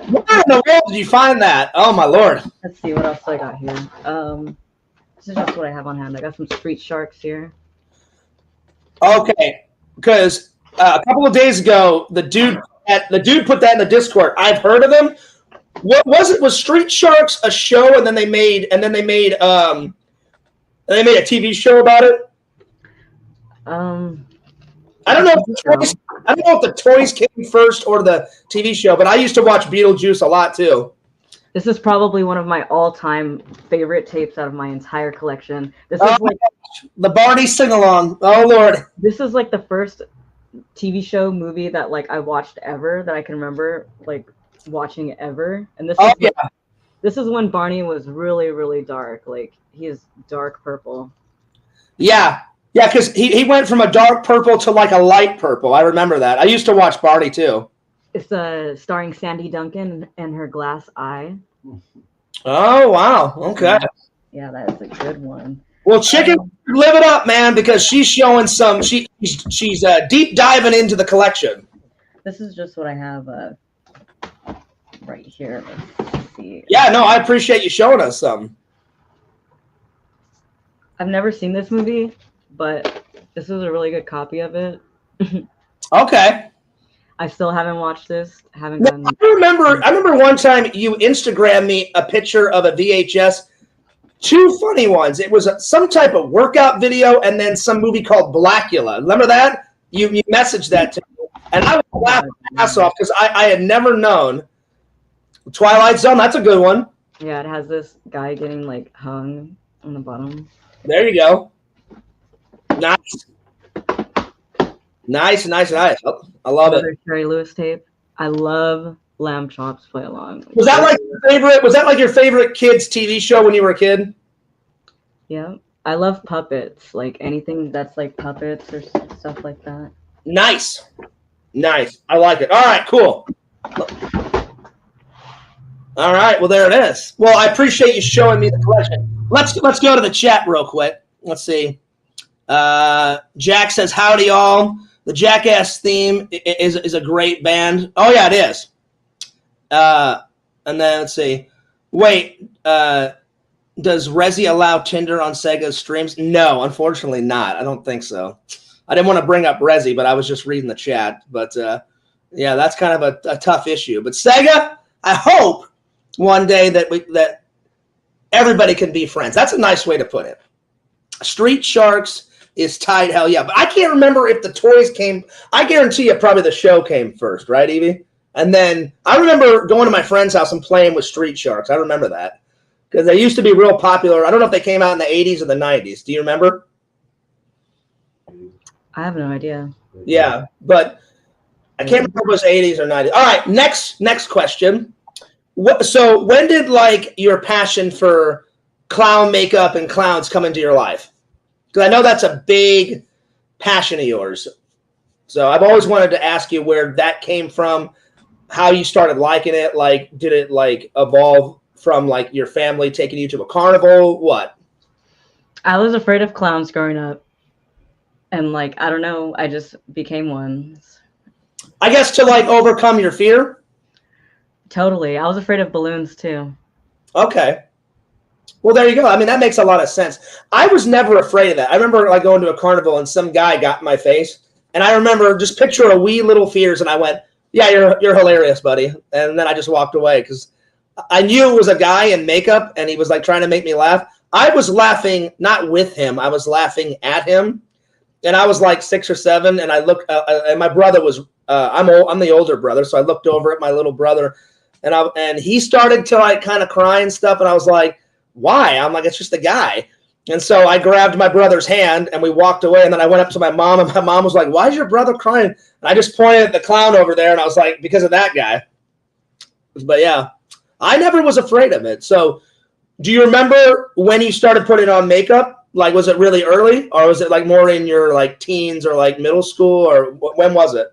Where in the world did you find that? Oh, my Lord. Let's see what else I got here. This is just what I have on hand. I got some Street Sharks here. Okay. Because a couple of days ago, the dude put that in the Discord. I've heard of them. What was it? Was Street Sharks a show, and then they made a TV show about it? I don't know if the toys came first or the TV show, but I used to watch Beetlejuice a lot too. This is probably one of my all-time favorite tapes out of my entire collection. This is like the Barney sing-along. Oh Lord! This is like the first TV show movie that like I watched ever that I can remember like watching ever. And this is when Barney was really, really dark. Like he is dark purple. Yeah. Yeah, because he went from a dark purple to like a light purple. I remember that. I used to watch Barney too. It's starring Sandy Duncan and her glass eye. Oh wow! Okay. Yeah, that is a good one. Well, Chicken, live it up, man, because she's showing some. She's deep diving into the collection. This is just what I have right here. Let's see. Yeah, no, I appreciate you showing us some. I've never seen this movie, but this is a really good copy of it. Okay. I still haven't watched this. I remember one time you Instagrammed me a picture of a VHS. 2 funny ones. It was some type of workout video and then some movie called Blackula. Remember that? You messaged that to me. And I was laughing my ass off because I had never known. Twilight Zone, that's a good one. Yeah, it has this guy getting like hung on the bottom. There you go. Nice. Oh, I love it. Jerry Lewis tape. I love Lamb Chops play along. Was that like your favorite kids TV show when you were a kid? Yeah. I love puppets. Like anything that's like puppets or stuff like that. Nice. I like it. All right, cool. All right, well there it is. Well, I appreciate you showing me the collection. Let's go to the chat real quick. Let's see. Jack says, "Howdy, all." The Jackass theme is a great band. Oh yeah, it is. And then let's see. Wait, does Resi allow Tinder on Sega's streams? No, unfortunately not. I don't think so. I didn't want to bring up Resi, but I was just reading the chat. But yeah, that's kind of a tough issue. But Sega, I hope one day that everybody can be friends. That's a nice way to put it. Street Sharks is tight, hell yeah. But I can't remember if the toys came. I guarantee you probably the show came first, right, Evie? And then I remember going to my friend's house and playing with Street Sharks. I remember that because they used to be real popular. I don't know if they came out in the 80s or the 90s. Do you remember? I have no idea. Yeah, but I can't remember if it was 80s or 90s. All right, next question. So when did like your passion for clown makeup and clowns come into your life? Because I know that's a big passion of yours. So I've always wanted to ask you where that came from, how you started liking it. Like, did it like evolve from like your family taking you to a carnival? What? I was afraid of clowns growing up. And like, I don't know, I just became one. I guess to like overcome your fear. Totally. I was afraid of balloons too. Okay. Well, there you go. I mean, that makes a lot of sense. I was never afraid of that. I remember like going to a carnival and some guy got in my face, and I remember just picture a wee little Fears, and I went, "Yeah, you're hilarious, buddy." And then I just walked away because I knew it was a guy in makeup, and he was like trying to make me laugh. I was laughing not with him. I was laughing at him, and I was like 6 or 7, and I looked, and my brother was. I'm the older brother, so I looked over at my little brother, and he started to like kind of cry and stuff, and I was like, why? I'm like, it's just a guy. And so I grabbed my brother's hand and we walked away. And then I went up to my mom, and my mom was like, why is your brother crying? And I just pointed at the clown over there, and I was like, because of that guy. But yeah, I never was afraid of it. So do you remember when you started putting on makeup? Like, was it really early, or was it like more in your like teens or like middle school, or when was it?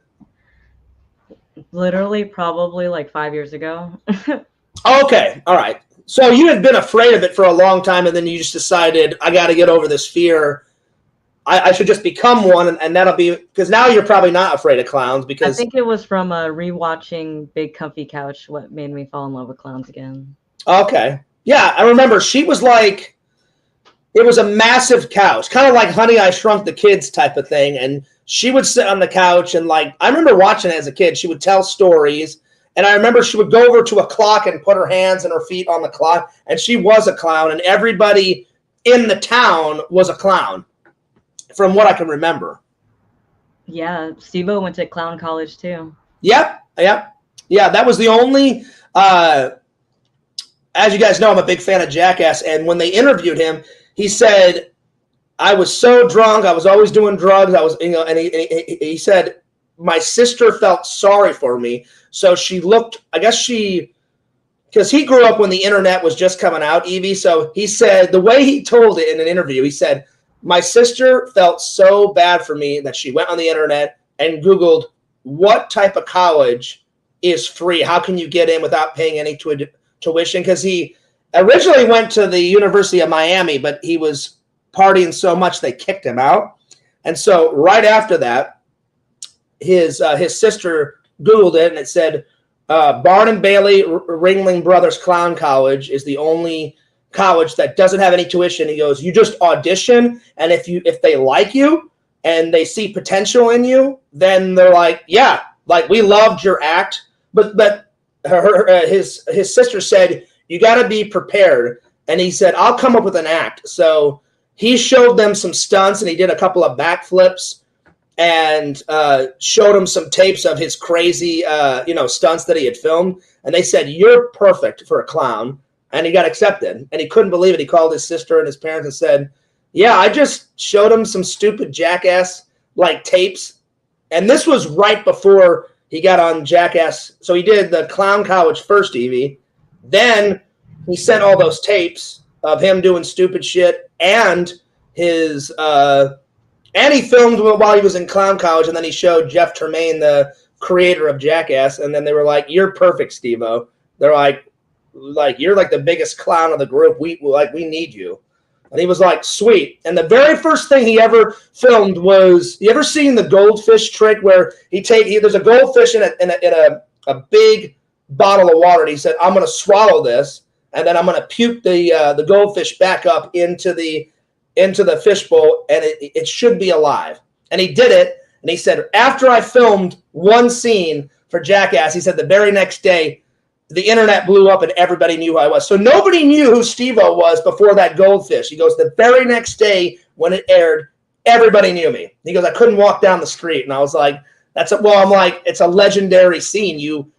Literally, probably like 5 years ago. Okay. All right. So you had been afraid of it for a long time, and then you just decided, I got to get over this fear. I should just become one, and that'll be, because now you're probably not afraid of clowns. Because I think it was from rewatching Big Comfy Couch what made me fall in love with clowns again. Okay. Yeah, I remember she was like, it was a massive couch, kind of like Honey, I Shrunk the Kids type of thing, and she would sit on the couch, and like, I remember watching it as a kid. She would tell stories. And I remember she would go over to a clock and put her hands and her feet on the clock, and she was a clown, and everybody in the town was a clown, from what I can remember. Yeah, Steve-O went to clown college too. Yep. Yeah, that was the only, as you guys know, I'm a big fan of Jackass, and when they interviewed him, he said, I was so drunk, I was always doing drugs, and he said, my sister felt sorry for me. So she looked, I guess because he grew up when the internet was just coming out, Evie. So he said, the way he told it in an interview, he said, my sister felt so bad for me that she went on the internet and Googled what type of college is free. How can you get in without paying any tuition? Because he originally went to the University of Miami, but he was partying so much they kicked him out. And so right after that, his sister Googled it, and it said Bard and Bailey Ringling Brothers Clown College is the only college that doesn't have any tuition. He goes, you just audition, and if they like you and they see potential in you, then they're like, yeah, like we loved your act. But his sister said, you got to be prepared, and he said, I'll come up with an act. So he showed them some stunts, and he did a couple of backflips, and showed him some tapes of his crazy, stunts that he had filmed. And they said, you're perfect for a clown. And he got accepted. And he couldn't believe it. He called his sister and his parents and said, yeah, I just showed him some stupid Jackass, like, tapes. And this was right before he got on Jackass. So he did the Clown College first, Evie. Then he sent all those tapes of him doing stupid shit and his and he filmed while he was in Clown College, and then he showed Jeff Tremaine, the creator of Jackass, and then they were like, you're perfect, Steve-O. They're like, you're like the biggest clown of the group. We need you. And he was like, sweet. And the very first thing he ever filmed was, you ever seen the goldfish trick where there's a goldfish in a big bottle of water, and he said, I'm going to swallow this, and then I'm going to puke the goldfish back up into the fishbowl, and it should be alive. And he did it, and he said, after I filmed one scene for Jackass, he said the very next day, the internet blew up and everybody knew who I was. So nobody knew who Steve-O was before that goldfish. He goes, the very next day when it aired, everybody knew me. He goes, I couldn't walk down the street. And I was like, I'm like, it's a legendary scene. You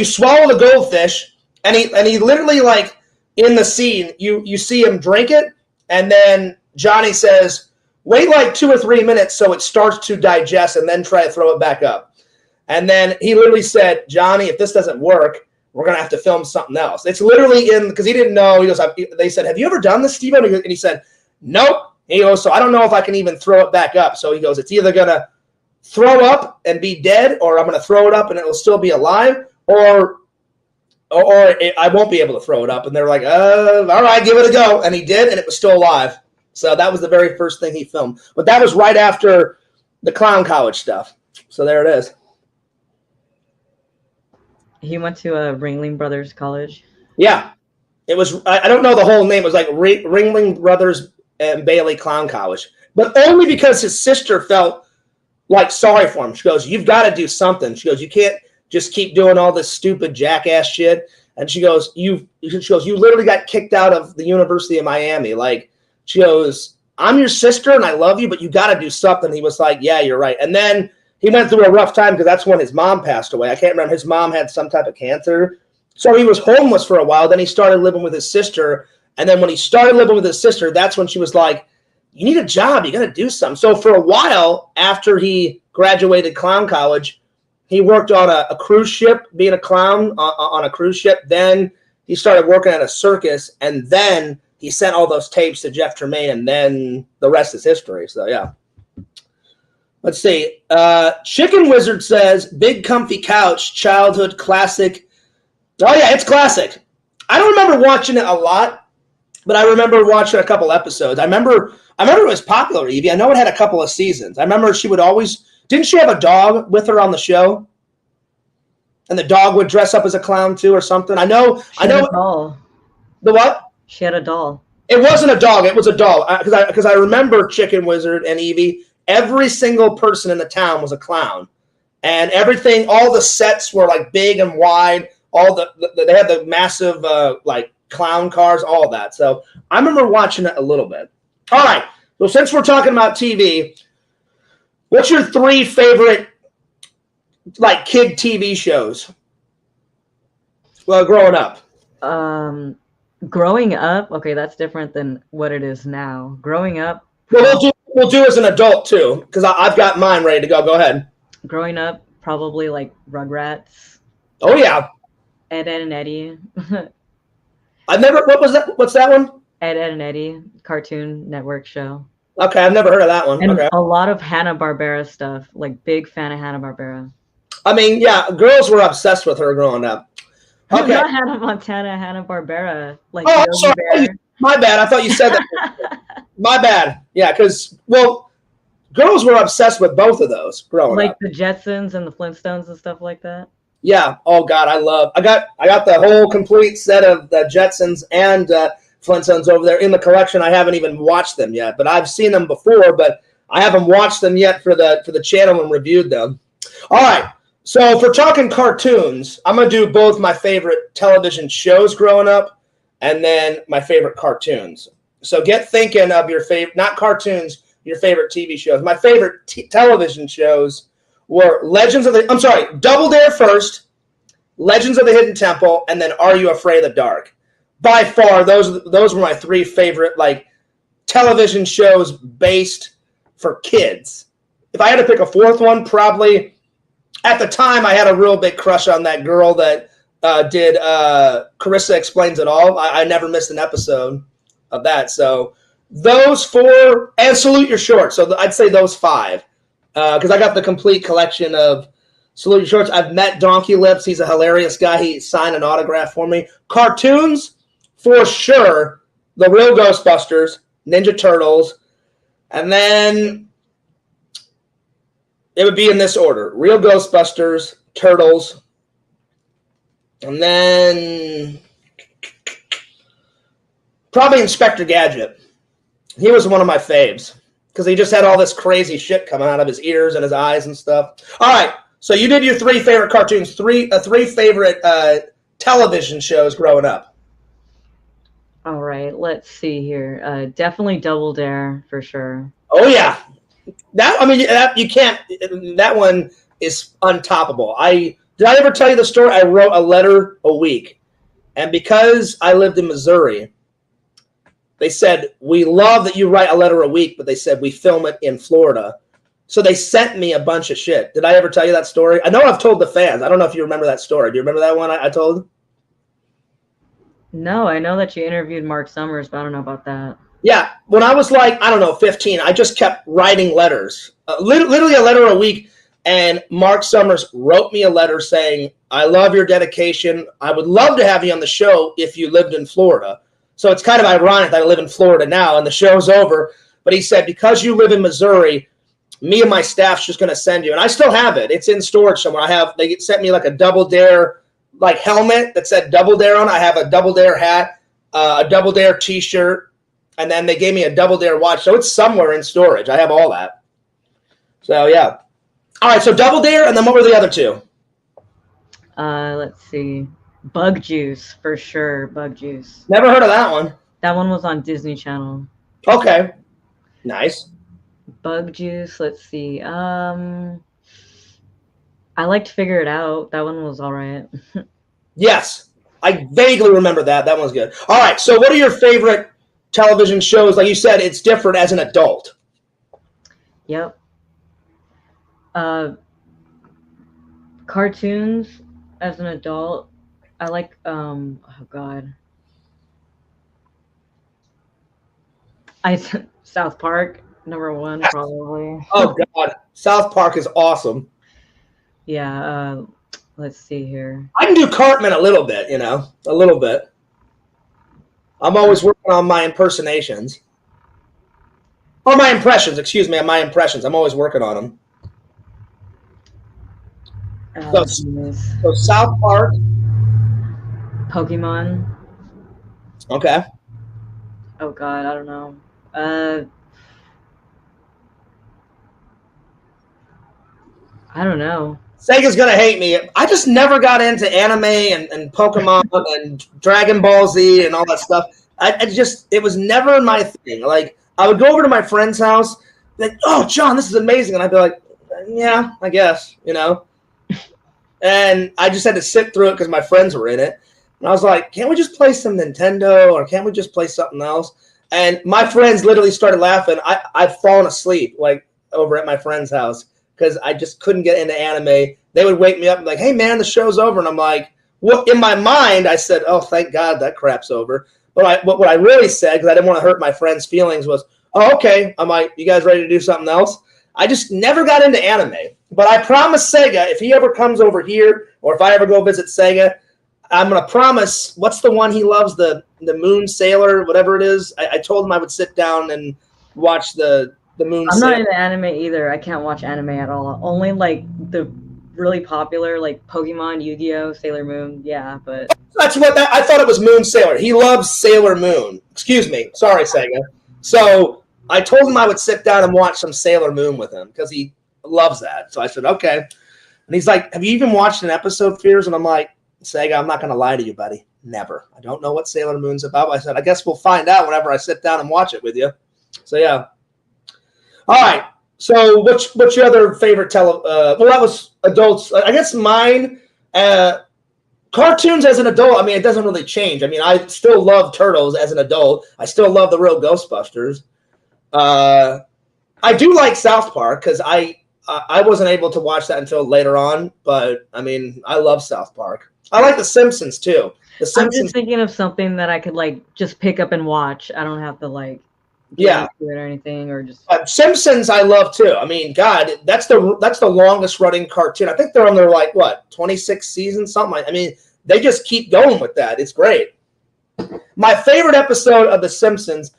swallowed a goldfish, and he literally, like, in the scene, you see him drink it, and then Johnny says, wait like 2 or 3 minutes so it starts to digest, and then try to throw it back up. And then he literally said, Johnny, if this doesn't work, we're going to have to film something else. It's literally because he didn't know. He goes, they said, have you ever done this, Steve-O? And he said, nope. He goes, so I don't know if I can even throw it back up. So he goes, it's either going to throw up and be dead, or I'm going to throw it up and it will still be alive, or I won't be able to throw it up. And they're like, all right, give it a go. And he did, and it was still alive. So that was the very first thing he filmed. But that was right after the clown college stuff. So there it is. He went to a Ringling Brothers College. Yeah. It was, I don't know the whole name. It was like Ringling Brothers and Bailey Clown College. But only because his sister felt like sorry for him. She goes, you've got to do something. She goes, you can't just keep doing all this stupid jackass shit. And she goes, you literally got kicked out of the University of Miami. Like, she goes, I'm your sister and I love you, but you got to do something. He was like, yeah, you're right. And then he went through a rough time because that's when his mom passed away. I can't remember. His mom had some type of cancer. So he was homeless for a while. Then he started living with his sister. And then when he started living with his sister, that's when she was like, you need a job. You got to do something. So for a while after he graduated clown college, he worked on a cruise ship, being a clown on a cruise ship. Then he started working at a circus. And then he sent all those tapes to Jeff Tremaine. And then the rest is history. So, yeah. Let's see. Chicken Wizard says, big comfy couch, childhood classic. Oh, yeah, it's classic. I don't remember watching it a lot, but I remember watching a couple episodes. I remember it was popular, Evie. I know it had a couple of seasons. I remember she would always – didn't she have a dog with her on the show? And the dog would dress up as a clown too or something. I know. She had a doll. The what? She had a doll. It wasn't a dog. It was a doll. Because I remember Chicken Wizard and Evie. Every single person in the town was a clown. And everything, all the sets were like big and wide. They had the massive like clown cars, all that. So I remember watching it a little bit. All right. So since we're talking about TV, what's your 3 favorite like kid TV shows? Well, growing up. Growing up, okay, that's different than what it is now. Growing up. Well, we'll do as an adult too, because I've got mine ready to go. Go ahead. Growing up, probably like Rugrats. Oh yeah. Ed, Ed and Eddie. I've never. What was that? What's that one? Ed, Ed and Eddie, Cartoon Network show. Okay, I've never heard of that one. And okay. A lot of Hanna-Barbera stuff. Like, big fan of Hanna-Barbera. I mean, yeah, girls were obsessed with her growing up. Okay. Not Hannah Montana, Hanna-Barbera. Like, oh, sorry. My bad. I thought you said that. My bad. Yeah, because, well, girls were obsessed with both of those growing up. Like the Jetsons and the Flintstones and stuff like that. Yeah. Oh God, I got the whole complete set of the Jetsons and Flintstones over there in the collection. I haven't even watched them yet, but I've seen them before, but I haven't watched them yet for the channel and reviewed them. All right. So if we're talking cartoons, I'm gonna do both my favorite television shows growing up and then my favorite cartoons. So get thinking of your favorite, not cartoons, your favorite TV shows. My favorite television shows were Double Dare first, Legends of the Hidden Temple, and then Are You Afraid of the Dark? By far, those were my 3 favorite like television shows based for kids. If I had to pick a 4th one, probably at the time I had a real big crush on that girl that did Carissa Explains It All. I never missed an episode of that. So those 4, and Salute Your Shorts. So I'd say those 5. Because I got the complete collection of Salute Your Shorts. I've met Donkey Lips. He's a hilarious guy. He signed an autograph for me. Cartoons, for sure, The Real Ghostbusters, Ninja Turtles, and then it would be in this order. Real Ghostbusters, Turtles, and then probably Inspector Gadget. He was one of my faves because he just had all this crazy shit coming out of his ears and his eyes and stuff. All right, so you did your 3 favorite cartoons, 3 favorite television shows growing up. All right, let's see here. Definitely Double Dare for sure. Oh yeah, you can't. That one is untoppable. Did I ever tell you the story? I wrote a letter a week, and because I lived in Missouri, they said, we love that you write a letter a week, but they said we film it in Florida. So they sent me a bunch of shit. Did I ever tell you that story? I know I've told the fans. I don't know if you remember that story. Do you remember that one I told? No, I know that you interviewed Mark Summers, but I don't know about that. Yeah. When I was like, I don't know, 15, I just kept writing letters. Literally a letter a week. And Mark Summers wrote me a letter saying, I love your dedication. I would love to have you on the show if you lived in Florida. So it's kind of ironic that I live in Florida now and the show's over. But he said, because you live in Missouri, me and my staff's just going to send you. And I still have it. It's in storage somewhere. They sent me like a Double Dare like helmet that said Double Dare on it. I have a Double Dare hat, a Double Dare t-shirt, and then they gave me a Double Dare watch. So it's somewhere in storage. I have all that. So, yeah. All right, so Double Dare, and then what were the other two? Let's see. Bug Juice, for sure. Bug Juice. Never heard of that one. That one was on Disney Channel. Okay. Nice. Bug Juice, let's see. I liked Figure It Out. That one was all right. Yes. I vaguely remember that. That one's good. All right, so what are your favorite television shows? Like you said, it's different as an adult. Yep. Cartoons as an adult. I like oh god. South Park, #1 probably. Oh god. South Park is awesome. Yeah, let's see here. I can do Cartman a little bit, a little bit. I'm always working on my impersonations. Or my impressions, excuse me, my impressions. I'm always working on them. So South Park. Pokemon. Okay. Oh god, I don't know. I don't know. Sega's gonna hate me. I just never got into anime and Pokemon and Dragon Ball Z and all that stuff. It was never my thing. Like, I would go over to my friend's house, like, oh, John, this is amazing. And I'd be like, yeah, I guess, And I just had to sit through it because my friends were in it. And I was like, can't we just play some Nintendo, or can't we just play something else? And my friends literally started laughing. I've fallen asleep, like, over at my friend's house because I just couldn't get into anime. They would wake me up and be like, hey, man, the show's over. And I'm like, well, in my mind, I said, oh, thank God that crap's over. But what I really said, because I didn't want to hurt my friends' feelings, was, oh, okay. I'm like, you guys ready to do something else? I just never got into anime. But I promise Sega, if he ever comes over here, or if I ever go visit Sega, I'm going to promise, what's the one he loves, the Moon Sailor, whatever it is? I told him I would sit down and watch the Moon Sailor. I'm not into anime either. I can't watch anime at all. Only, like, the really popular, like, Pokemon, Yu-Gi-Oh!, Sailor Moon. Yeah, but... That's what I thought it was Moon Sailor. He loves Sailor Moon. Excuse me. Sorry, Sega. So I told him I would sit down and watch some Sailor Moon with him because he loves that. So I said, okay. And he's like, have you even watched an episode, Fears? And I'm like, Sega, I'm not going to lie to you, buddy. Never. I don't know what Sailor Moon's about. I said, I guess we'll find out whenever I sit down and watch it with you. So, yeah. All right. So what's your other favorite well, that was adults. I guess mine, cartoons as an adult, I mean, it doesn't really change. I mean, I still love Turtles as an adult. I still love the real Ghostbusters. I do like South Park because I wasn't able to watch that until later on. But, I mean, I love South Park. I like The Simpsons, too. The Simpsons. I'm just thinking of something that I could, like, just pick up and watch. I don't have to, like, get into it or anything, or just... Simpsons I love, too. I mean, God, that's the longest-running cartoon. I think they're on their, like, what, 26 seasons, something like that. I mean, they just keep going with that. It's great. My favorite episode of The Simpsons,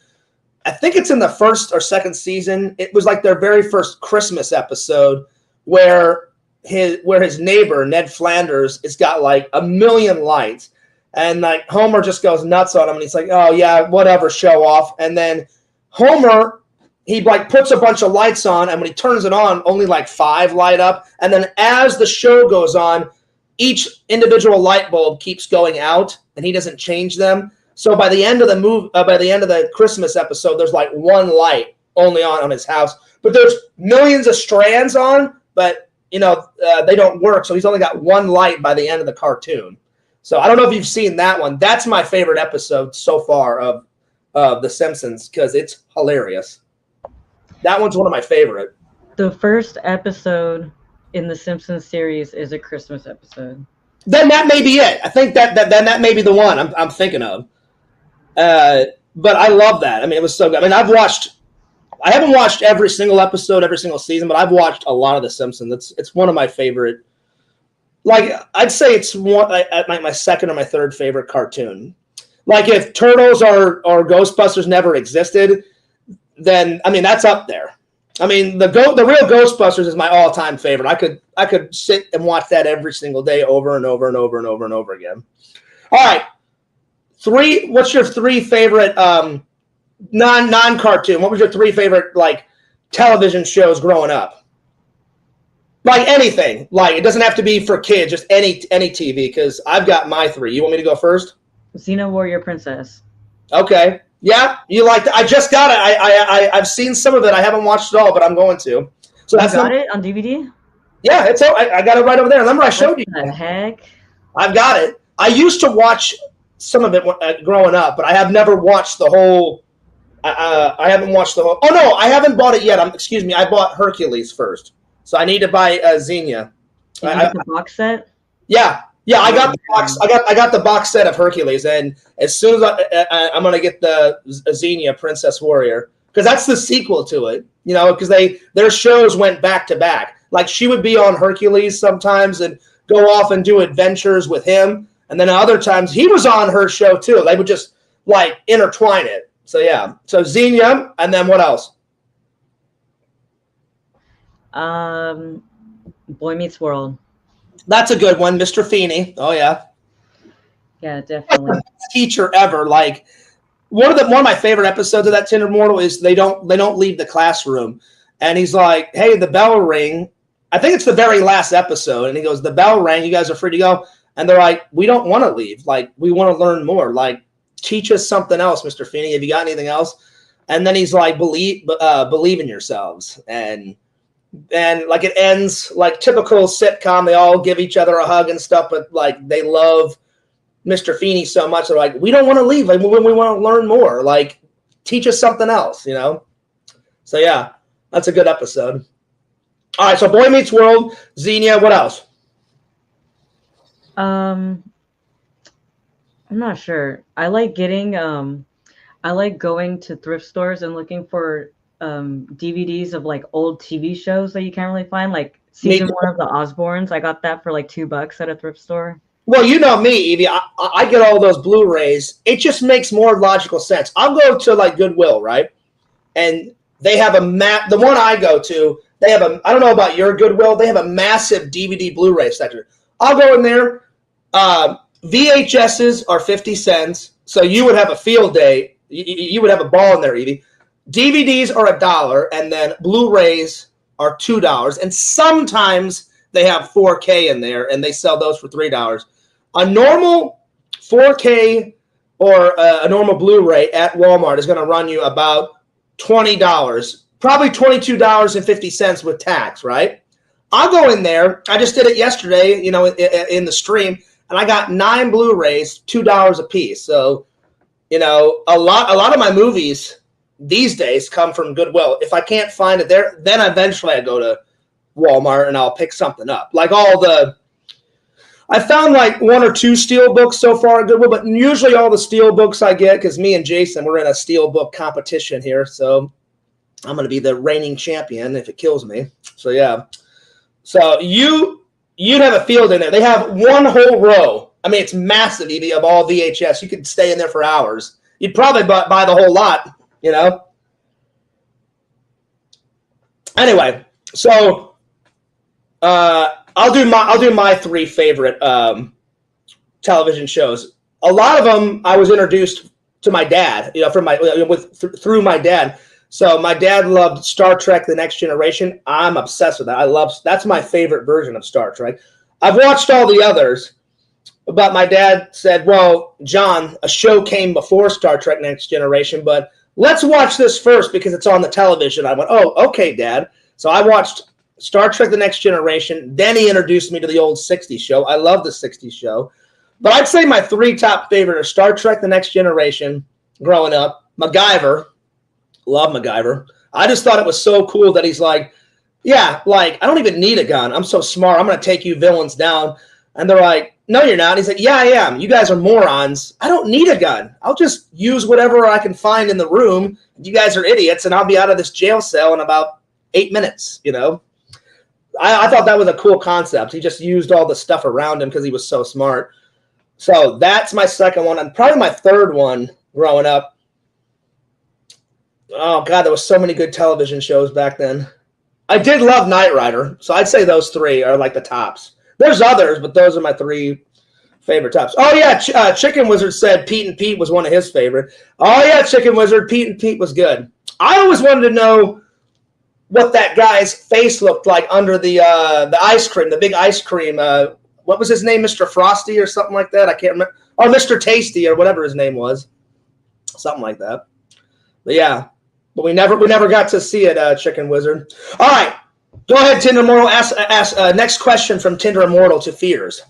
I think it's in the first or second season. It was like their very first Christmas episode where his neighbor, Ned Flanders, has got like 1 million lights. And like Homer just goes nuts on him. And he's like, oh, yeah, whatever, show off. And then Homer, he like puts a bunch of lights on. And when he turns it on, only like 5 light up. And then as the show goes on, each individual light bulb keeps going out. And he doesn't change them. So by the end of the Christmas episode, there's like 1 light only on his house, but there's millions of strands on, but they don't work. So he's only got 1 light by the end of the cartoon. So I don't know if you've seen that one. That's my favorite episode so far of The Simpsons because it's hilarious. That one's one of my favorite. The first episode in the Simpsons series is a Christmas episode. Then that may be it. I think that may be the one I'm thinking of. But I love that. I mean, it was so good. I mean, I haven't watched every single episode, every single season, but I've watched a lot of The Simpsons. It's one of my favorite. Like, I'd say it's my second or my third favorite cartoon. Like if Turtles or Ghostbusters never existed, then I mean that's up there. I mean the real Ghostbusters is my all-time favorite. I could sit and watch that every single day over and over and over and over and over again. All right. What's your 3 favorite non-cartoon? What was your 3 favorite like television shows growing up? Like anything. Like it doesn't have to be for kids, just any TV, because I've got my 3. You want me to go first? Xena Warrior Princess. Okay. Yeah, you like that? I just got it. I've seen some of it. I haven't watched it all, but I'm going to. So that's got it on DVD? Yeah, it's I got it right over there. Remember I showed you. What the heck? I've got it. I used to watch some of it growing up, but I have never watched the whole. I haven't watched the whole. Oh no, I haven't bought it yet. Excuse me. I bought Hercules first, so I need to buy Xenia. Did you get the box set? Yeah, I got the box. I got the box set of Hercules, and as soon as I'm gonna get the Xenia Princess Warrior, because that's the sequel to it. You know, because their shows went back to back. Like she would be on Hercules sometimes and go off and do adventures with him. And then other times he was on her show too. They would just like intertwine it. So yeah. So Xenia, and then what else? Boy Meets World. That's a good one, Mr. Feeney. Oh yeah. Yeah, definitely. Teacher ever. Like one of my favorite episodes of that Tenderimmortal is they don't leave the classroom, and he's like, "Hey, the bell ring." I think it's the very last episode, and he goes, "The bell rang. You guys are free to go." And they're like, "We don't want to leave. Like, we want to learn more. Like, teach us something else, Mr. Feeney. Have you got anything else?" And then he's like, believe in yourselves. And like it ends like typical sitcom. They all give each other a hug and stuff, but like they love Mr. Feeney so much. They're like, we don't want to leave. Like, we want to learn more. Like, teach us something else, you know? So yeah, that's a good episode. All right, so Boy Meets World, Xenia, what else? I'm not sure. I like going to thrift stores and looking for DVDs of like old TV shows that you can't really find, like season 1 of the Osbournes. I got that for like $2 at a thrift store. Well, you know me, Evie. I get all those Blu-rays. It just makes more logical sense. I'll go to like Goodwill, right? And they have a map. The one I go to, they have I don't know about your Goodwill. They have a massive DVD Blu-ray section. I'll go in there. VHSs are 50 cents. So you would have a field day. You would have a ball in there, Evie. DVDs are $1, and then Blu-rays are $2. And sometimes they have 4K in there, and they sell those for $3. A normal 4K or a normal Blu-ray at Walmart is going to run you about $20, probably $22.50 with tax, right? I'll go in there. I just did it yesterday, you know, in the stream, and I got 9 Blu-rays, $2 a piece. So, you know, a lot of my movies these days come from Goodwill. If I can't find it there, then eventually I go to Walmart and I'll pick something up. Like I found like 1 or 2 steel books so far at Goodwill, but usually all the steel books I get, because me and Jason, we're in a steel book competition here, so I'm going to be the reigning champion if it kills me. So yeah. So you'd have a field in there. They have 1 whole row. I mean, it's massive, Evie, of all VHS. You could stay in there for hours. You'd probably buy the whole lot, you know? Anyway, so I'll do my 3 favorite television shows. A lot of them I was introduced to my dad, you know, through my dad. So my dad loved Star Trek: The Next Generation. I'm obsessed with that. That's my favorite version of Star Trek. I've watched all the others, but my dad said, "Well, John, a show came before Star Trek: Next Generation, but let's watch this first because it's on the television." I went, "Oh, okay, Dad." So I watched Star Trek: The Next Generation. Then he introduced me to the old 60s show. I love the 60s show. But I'd say my 3 top favorite are Star Trek: The Next Generation growing up, MacGyver. Love MacGyver. I just thought it was so cool that he's like, yeah, like, I don't even need a gun. I'm so smart. I'm going to take you villains down. And they're like, no, you're not. He's like, yeah, I am. You guys are morons. I don't need a gun. I'll just use whatever I can find in the room. You guys are idiots, and I'll be out of this jail cell in about 8 minutes, you know? I thought that was a cool concept. He just used all the stuff around him because he was so smart. So that's my second one. And probably my third one growing up. Oh, God, there was so many good television shows back then. I did love Knight Rider. So I'd say those three are like the tops. There's others, but those are my three favorite tops. Oh, yeah, Chicken Wizard said Pete and Pete was one of his favorite. Oh, yeah, Chicken Wizard, Pete and Pete was good. I always wanted to know what that guy's face looked like under the ice cream, the big ice cream. What was his name, Mr. Frosty or something like that? I can't remember. Oh, Mr. Tasty or whatever his name was. Something like that. But, yeah. But we never got to see it, Chicken Wizard. All right. Go ahead, Tenderimmortal. Ask next question from Tenderimmortal to Fears.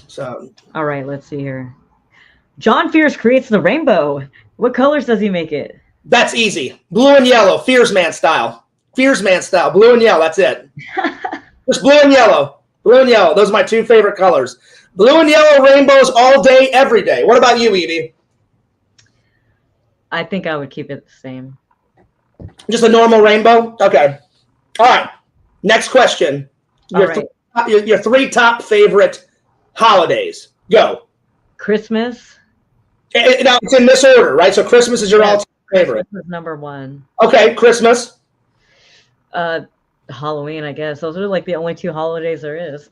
So. All right, let's see here. John Fears creates the rainbow. What colors does he make it? That's easy. Blue and yellow, Fearsman style. Fearsman style, blue and yellow, that's it. Just blue and yellow. Blue and yellow, those are my two favorite colors. Blue and yellow rainbows all day, every day. What about you, Evie? I think I would keep it the same. Just a normal rainbow? Okay. All right. Next question. Your three top favorite holidays. Go. Christmas. Now, it's in this order, right? So Christmas is your all-time favorite. Christmas is number one. Okay, Christmas. Halloween, I guess. Those are like the only two holidays there is.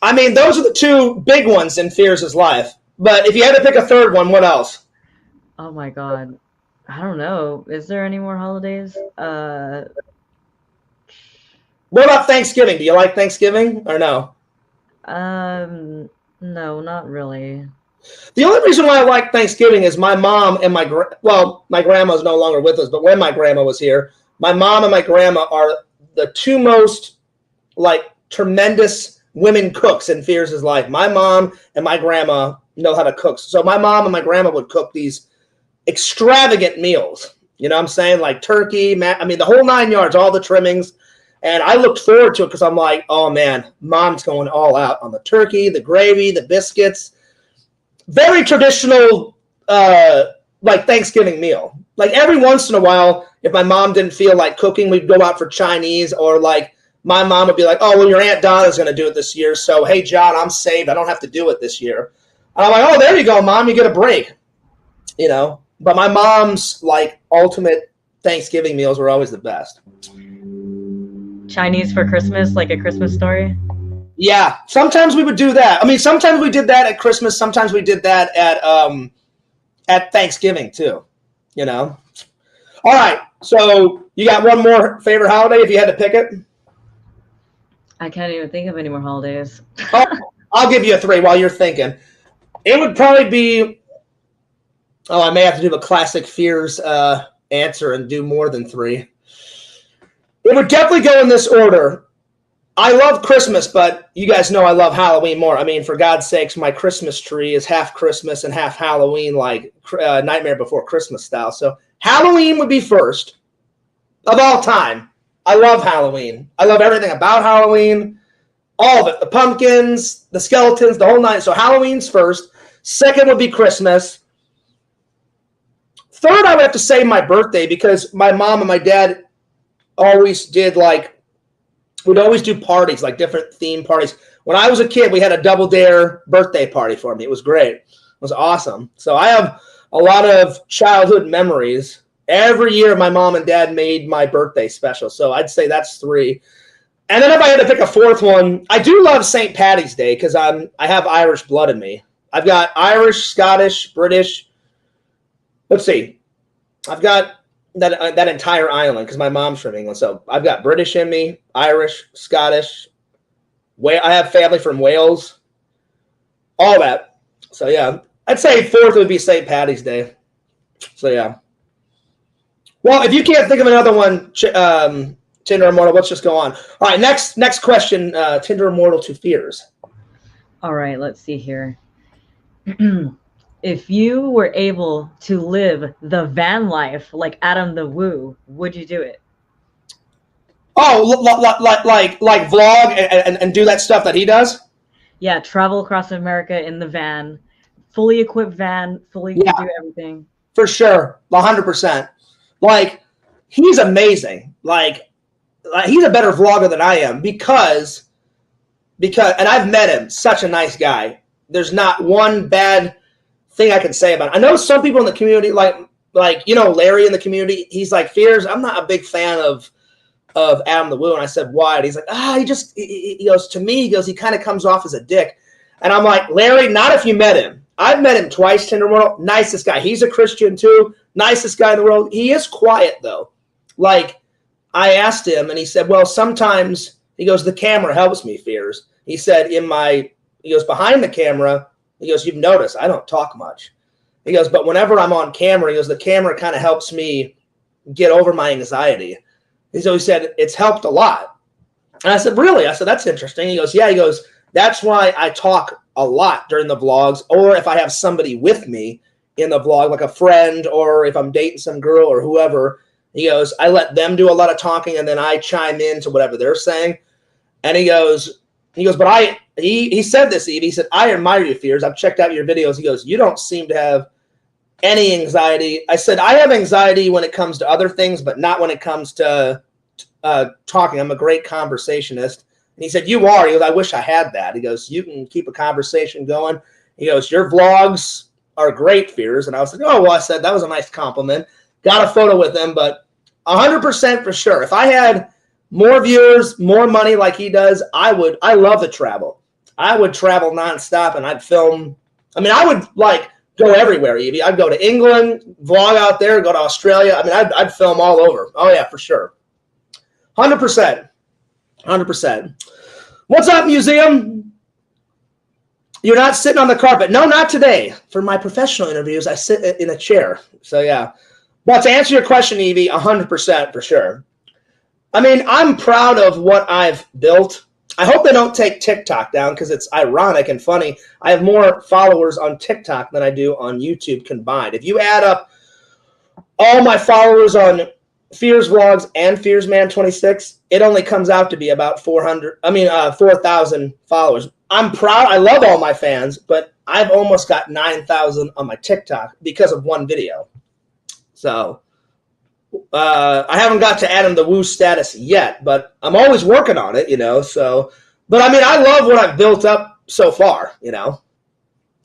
I mean, those are the two big ones in Fears' life. But if you had to pick a third one, what else? Oh my God. I don't know. Is there any more holidays? What about Thanksgiving? Do you like Thanksgiving or no? No, not really. The only reason why I like Thanksgiving is my mom and my grandma's no longer with us, but when my grandma was here, my mom and my grandma are the two most like tremendous women cooks in Fears' life. My mom and my grandma know how to cook. So my mom and my grandma would cook these extravagant meals. You know what I'm saying? Like turkey, the whole 9 yards, all the trimmings. And I looked forward to it because I'm like, oh man, mom's going all out on the turkey, the gravy, the biscuits. Very traditional, like Thanksgiving meal. Like every once in a while, if my mom didn't feel like cooking, we'd go out for Chinese, or like my mom would be like, oh, well, your Aunt Donna's going to do it this year. So, hey, John, I'm saved. I don't have to do it this year. And I'm like, oh, there you go, Mom. You get a break. You know, but my mom's like ultimate Thanksgiving meals were always the best. Chinese for Christmas, like A Christmas Story? Yeah, sometimes we would do that. I mean, sometimes we did that at Christmas. Sometimes we did that at Thanksgiving too. You know. All right, so you got one more favorite holiday if you had to pick it? I can't even think of any more holidays. Oh, I'll give you a three while you're thinking. It would probably be. Oh, I may have to do a classic Fears answer and do more than three. It would definitely go in this order. I love Christmas, but you guys know I love Halloween more. I mean, for God's sakes, my Christmas tree is half Christmas and half Halloween, like Nightmare Before Christmas style. So Halloween would be first of all time. I love Halloween. I love everything about Halloween. All of it. The pumpkins, the skeletons, the whole nine. So Halloween's first. Second would be Christmas. Third, I would have to say my birthday, because my mom and my dad always did we'd always do parties, like different theme parties. When I was a kid, we had a Double Dare birthday party for me. It was great. It was awesome. So I have a lot of childhood memories. Every year, my mom and dad made my birthday special. So I'd say that's three. And then if I had to pick a fourth one, I do love St. Paddy's Day because I have Irish blood in me. I've got Irish, Scottish, British. Let's see. I've got that entire island because my mom's from England. So I've got British in me, Irish, Scottish. I have family from Wales. All that. So, yeah. I'd say fourth would be St. Paddy's Day. So, yeah. Well, if you can't think of another one, Tenderimmortal, let's just go on. All right, next question, Tenderimmortal to Fears. All right, let's see here. If you were able to live the van life like Adam the Woo, would you do it? Oh, like vlog and do that stuff that he does? Yeah, travel across America in the van, fully equipped van, fully do everything. For sure, 100%. Like, he's amazing. Like he's a better vlogger than I am because because, and I've met him, such a nice guy. There's not one bad thing I can say about him. I know some people in the community, like Larry in the community, he's like, Fears, I'm not a big fan of Adam the Woo. And I said, why? And he's like, he goes, to me, he goes, he kind of comes off as a dick. And I'm like, Larry, not if you met him. I've met him twice, Tenderimmortal. Nicest guy. He's a Christian too. Nicest guy in the world. He is quiet though. Like, I asked him and he said, well, sometimes, he goes, the camera helps me, Fears. He said, he goes, behind the camera, he goes, you've noticed I don't talk much. He goes, but whenever I'm on camera, he goes, the camera kind of helps me get over my anxiety. So he said, it's helped a lot. And I said, really? I said, that's interesting. He goes, yeah. He goes, that's why I talk a lot during the vlogs, or if I have somebody with me in the vlog, like a friend, or if I'm dating some girl or whoever, he goes, I let them do a lot of talking and then I chime in to whatever they're saying. And he goes, but he said this, Eve. He said, I admire you, Fears. I've checked out your videos. He goes, you don't seem to have any anxiety. I said, I have anxiety when it comes to other things, but not when it comes to talking. I'm a great conversationist. And he said, you are. He goes, I wish I had that. He goes, you can keep a conversation going. He goes, your vlogs are great, Fears. And I was like, oh, well, I said, that was a nice compliment. Got a photo with him, but 100% for sure. If I had more viewers, more money like he does, I love to travel. I would travel nonstop and I'd film. I mean, I would like go everywhere, Evie. I'd go to England, vlog out there, go to Australia. I mean, I'd film all over. Oh, yeah, for sure. 100%. 100%. What's up, museum? You're not sitting on the carpet. No, not today. For my professional interviews, I sit in a chair. So, yeah. But to answer your question, Evie, 100% for sure. I mean, I'm proud of what I've built. I hope they don't take TikTok down because it's ironic and funny. I have more followers on TikTok than I do on YouTube combined. If you add up all my followers on Fears Vlogs and Fearsman26, it only comes out to be about 4,000 followers. I'm proud. I love all my fans, but I've almost got 9,000 on my TikTok because of one video. So I haven't got to Adam the Woo status yet, but I'm always working on it, you know. So, but I mean, I love what I've built up so far, you know.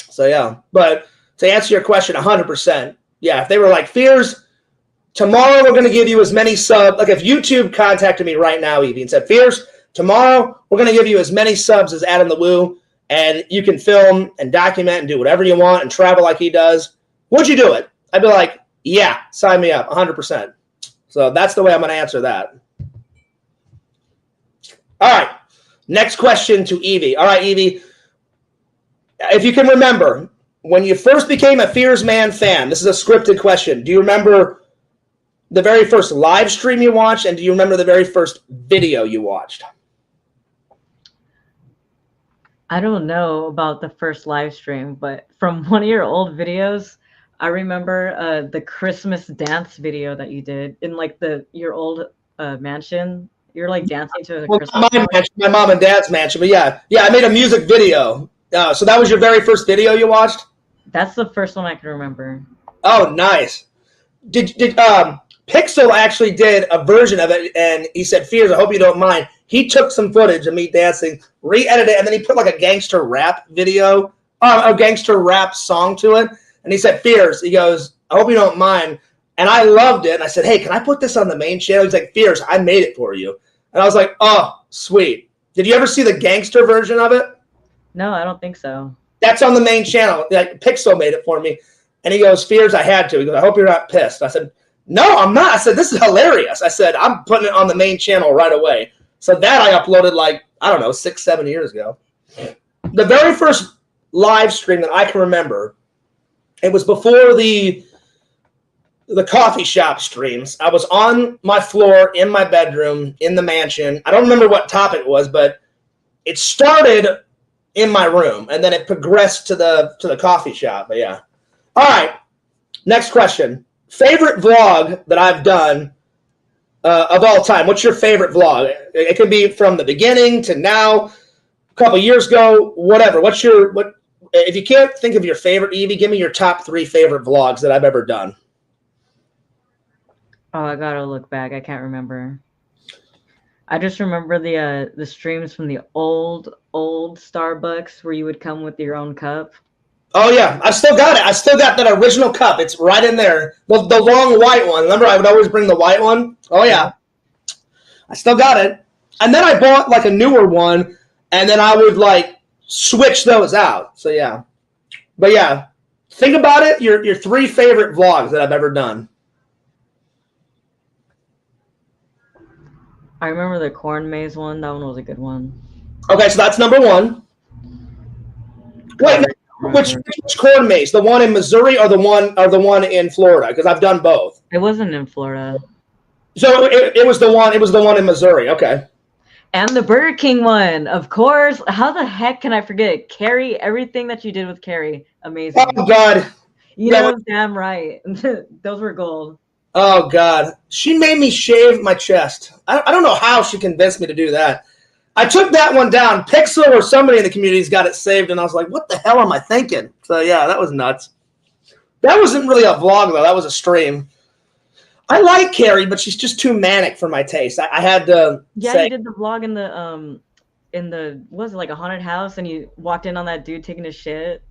So yeah, but to answer your question, 100%, yeah. If they were like, Fears, tomorrow we're going to give you as many subs. Like if YouTube contacted me right now, Evie, and said, Fears, tomorrow we're going to give you as many subs as Adam the Woo, and you can film and document and do whatever you want and travel like he does. Would you do it? I'd be like, yeah, sign me up, 100%. So that's the way I'm going to answer that. All right. Next question to Evie. All right, Evie. If you can remember, when you first became a Fearsman fan, this is a scripted question. Do you remember the very first live stream you watched, and do you remember the very first video you watched? I don't know about the first live stream, but from one of your old videos, I remember the Christmas dance video that you did in like your old mansion. You're like dancing to the Christmas song. My mom and dad's mansion, but yeah, I made a music video. So that was your very first video you watched? That's the first one I can remember. Oh, nice. Did Pixel actually did a version of it, and he said, Fears, I hope you don't mind. He took some footage of me dancing, re-edited it, and then he put like a gangster rap video, a gangster rap song to it. And he said, Fears, he goes, I hope you don't mind. And I loved it. And I said, hey, can I put this on the main channel? He's like, Fears, I made it for you. And I was like, oh, sweet. Did you ever see the gangster version of it? No, I don't think so. That's on the main channel. Like Pixel made it for me. And he goes, Fears, I had to. He goes, I hope you're not pissed. I said, no, I'm not. I said, this is hilarious. I said, I'm putting it on the main channel right away. So that I uploaded like, I don't know, 6-7 years ago. The very first live stream that I can remember, it was before the coffee shop streams. I was on my floor in my bedroom in the mansion. I don't remember what topic it was, but it started in my room and then it progressed to the coffee shop. But yeah. All right. Next question. Favorite vlog that I've done of all time. What's your favorite vlog? It could be from the beginning to now, a couple years ago, whatever. If you can't think of your favorite, Evie, give me your top 3 favorite vlogs that I've ever done. Oh, I gotta look back. I can't remember. I just remember the streams from the old Starbucks where you would come with your own cup. Oh yeah, I still got it. I still got that original cup. It's right in there. The long white one. Remember, I would always bring the white one. Oh yeah, I still got it. And then I bought like a newer one, and then I would like switch those out. So yeah, but yeah, think about it. Your 3 favorite vlogs that I've ever done. I remember the corn maze one. That one was a good one. Okay, so that's number 1. Wait, no, which corn maze? The one in Missouri or the one in Florida? Because I've done both. It wasn't in Florida. So it was the one. It was the one in Missouri. Okay. And the Burger King one, of course. How the heck can I forget Carrie? Everything that you did with Carrie, amazing. Oh God. You know, damn right. Those were gold. Oh God, she made me shave my chest. I don't know how she convinced me to do that. I took that one down. Pixel or somebody in the community's got it saved, and I was like, "What the hell am I thinking?" So yeah, that was nuts. That wasn't really a vlog though. That was a stream. I like Carrie, but she's just too manic for my taste. I had to. Yeah, you did the vlog in the was it like a haunted house, and you walked in on that dude taking a shit.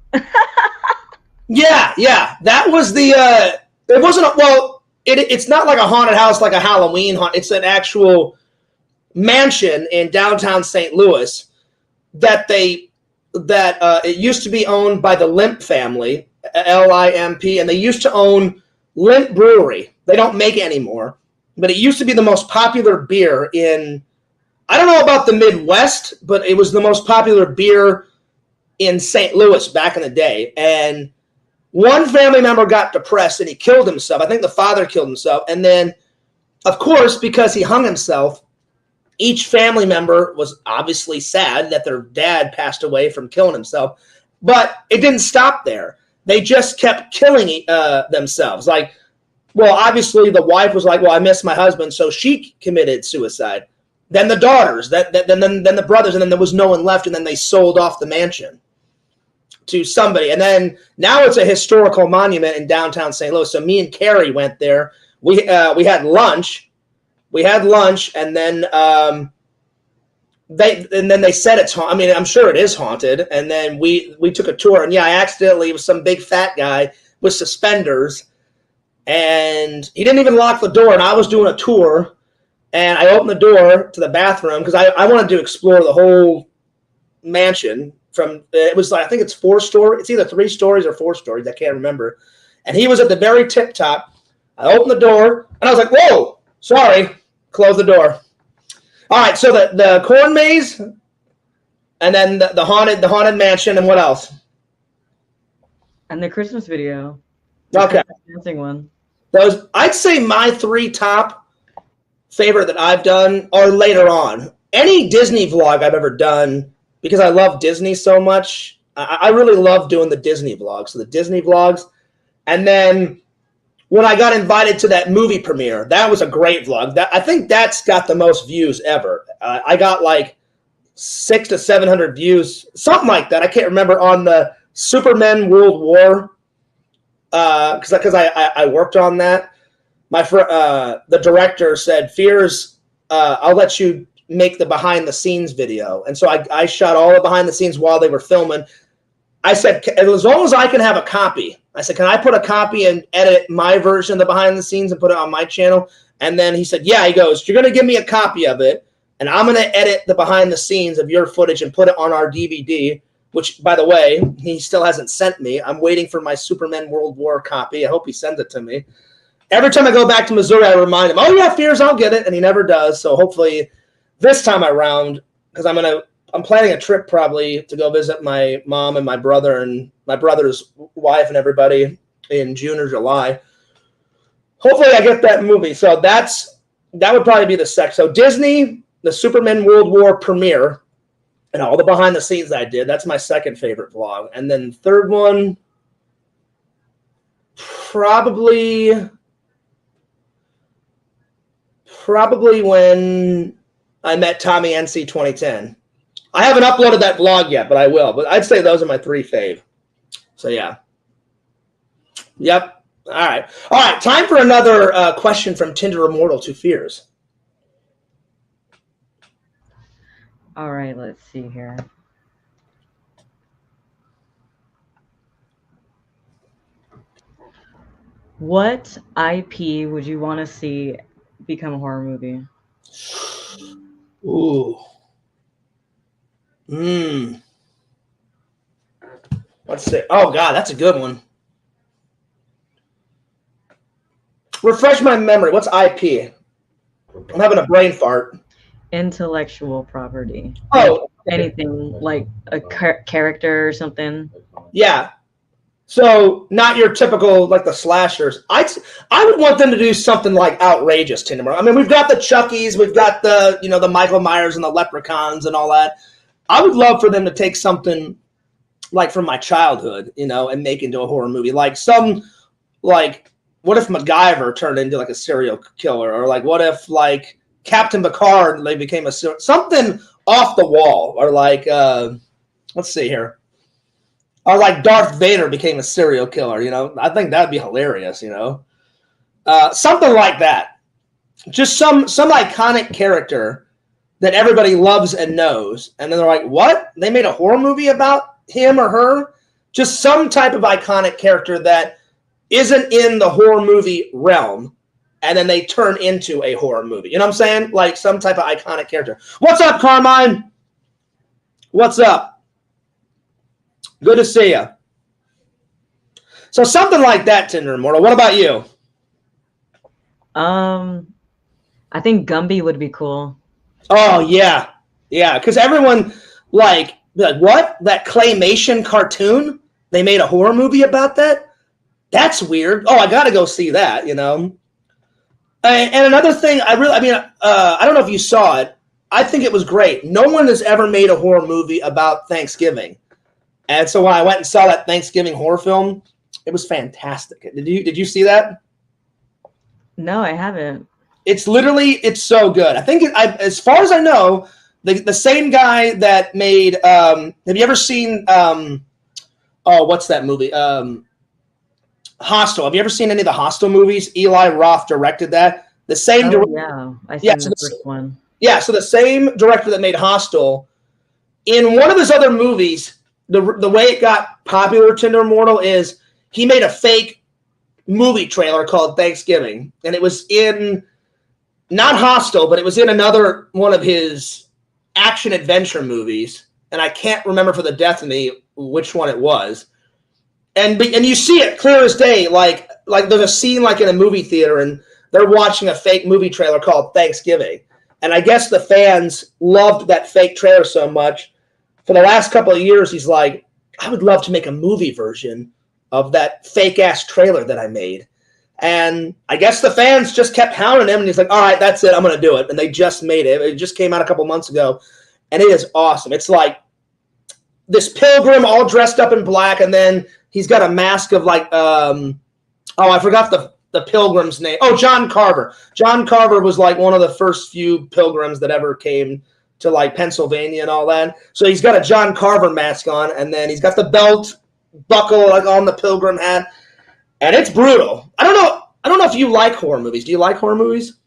Yeah. That was the. It wasn't well. It's not like a haunted house, like a Halloween haunt. It's an actual mansion in downtown St. Louis that it used to be owned by the Limp family, L-I-M-P, and they used to own Limp Brewery. They don't make it anymore, but it used to be the most popular beer in, I don't know about the Midwest, but it was the most popular beer in St. Louis back in the day. And one family member got depressed and he killed himself. I think the father killed himself. And then, of course, because he hung himself, each family member was obviously sad that their dad passed away from killing himself. But it didn't stop there. They just kept killing themselves. Like, well, obviously the wife was like, well, I miss my husband, so she committed suicide. Then the daughters, then the brothers, and then there was no one left, and then they sold off the mansion to somebody. And then now it's a historical monument in downtown St. Louis. So me and Carrie went there. We had lunch. And then they said it's haunted. I mean, I'm sure it is haunted. And then we took a tour, and yeah, I accidentally, it was some big fat guy with suspenders, and he didn't even lock the door, and I was doing a tour, and I opened the door to the bathroom because I wanted to explore the whole mansion. It was like, I think it's 4 stories. It's either 3 stories or 4 stories. I can't remember. And he was at the very tip top. I opened the door, and I was like, whoa, sorry. Close the door. All right, so the corn maze, and then the haunted mansion, and what else? And the Christmas video. Okay. Dancing one. Those, I'd say my 3 top favorite that I've done are later on. Any Disney vlog I've ever done, because I love Disney so much, I really love doing the Disney vlogs. So the Disney vlogs. And then when I got invited to that movie premiere, that was a great vlog. I think that's got the most views ever. I got like 600 to 700 views, something like that. I can't remember, on the Superman World War, because I worked on that. The director said, Fears, I'll let you make the behind the scenes video. And so I shot all the behind the scenes while they were filming. I said, as long as I can have a copy, I said, can I put a copy and edit my version of the behind the scenes and put it on my channel? And then he said, yeah. He goes, you're going to give me a copy of it, and I'm going to edit the behind the scenes of your footage and put it on our DVD, which, by the way, he still hasn't sent me. I'm waiting for my Superman World War copy. I hope he sends it to me. Every time I go back to Missouri, I remind him, oh, yeah, Fears, I'll get it. And he never does. So hopefully this time around, because I'm planning a trip probably to go visit my mom and my brother and my brother's wife and everybody in June or July. Hopefully I get that movie. So that would probably be the second. So Disney, the Superman World War premiere, and all the behind the scenes I did. That's my second favorite vlog. And then third one, probably when I met Tommy NC 2010. I haven't uploaded that vlog yet, but I will. But I'd say those are my 3 fave. So, yeah. Yep. All right. All right. Time for another question from Tenderimmortal to Fears. All right, let's see here. What IP would you want to see become a horror movie? Ooh. Let's see. Oh God, that's a good one. Refresh my memory. What's IP? I'm having a brain fart. Intellectual property. Oh, anything like a character or something. Yeah. So not your typical like the slashers. I would want them to do something like outrageous, Tenderimmortal. I mean, we've got the Chuckies, we've got the the Michael Myers and the Leprechauns and all that. I would love for them to take something like from my childhood, and make into a horror movie. Like what if MacGyver turned into like a serial killer, or like what if like Captain Picard they became something off the wall, or like let's see here. Or like Darth Vader became a serial killer, I think that'd be hilarious, something like that. Just some iconic character that everybody loves and knows, and then they're like, "What? They made a horror movie about him or her?" Just some type of iconic character that isn't in the horror movie realm, and then they turn into a horror movie. You know what I'm saying? Like some type of iconic character. What's up, Carmine? What's up? Good to see you. So something like that, Tenderimmortal. What about you? I think Gumby would be cool. Oh yeah, because everyone like what? That claymation cartoon? They made a horror movie about that? That's weird. Oh, I gotta go see that. And another thing, I don't know if you saw it. I think it was great. No one has ever made a horror movie about Thanksgiving. And so when I went and saw that Thanksgiving horror film, it was fantastic. Did you see that? No, I haven't. It's so good. I think as far as I know, the same guy that made have you ever seen what's that movie? Hostel. Have you ever seen any of the Hostel movies? Eli Roth directed that. The same director. Yeah, I seen the first one. Yeah, so the same director that made Hostel, in one of his other movies, the way it got popular, Tenderimmortal, is he made a fake movie trailer called Thanksgiving, and it was in not Hostel, but it was in another one of his action adventure movies, and I can't remember for the death of me which one it was. And you see it clear as day, like there's a scene like in a movie theater, and they're watching a fake movie trailer called Thanksgiving, and I guess the fans loved that fake trailer so much. For the last couple of years, he's like, I would love to make a movie version of that fake-ass trailer that I made. And I guess the fans just kept hounding him, and he's like, all right, that's it, I'm going to do it. And they just made it. It just came out a couple months ago, and it is awesome. It's like this pilgrim all dressed up in black, and then he's got a mask of like, I forgot the pilgrim's name. Oh, John Carver. John Carver was like one of the first few pilgrims that ever came to like Pennsylvania and all that. So he's got a John Carver mask on, and then he's got the belt buckle like on the pilgrim hat, and it's brutal. I don't know if you like horror movies. Do you like horror movies?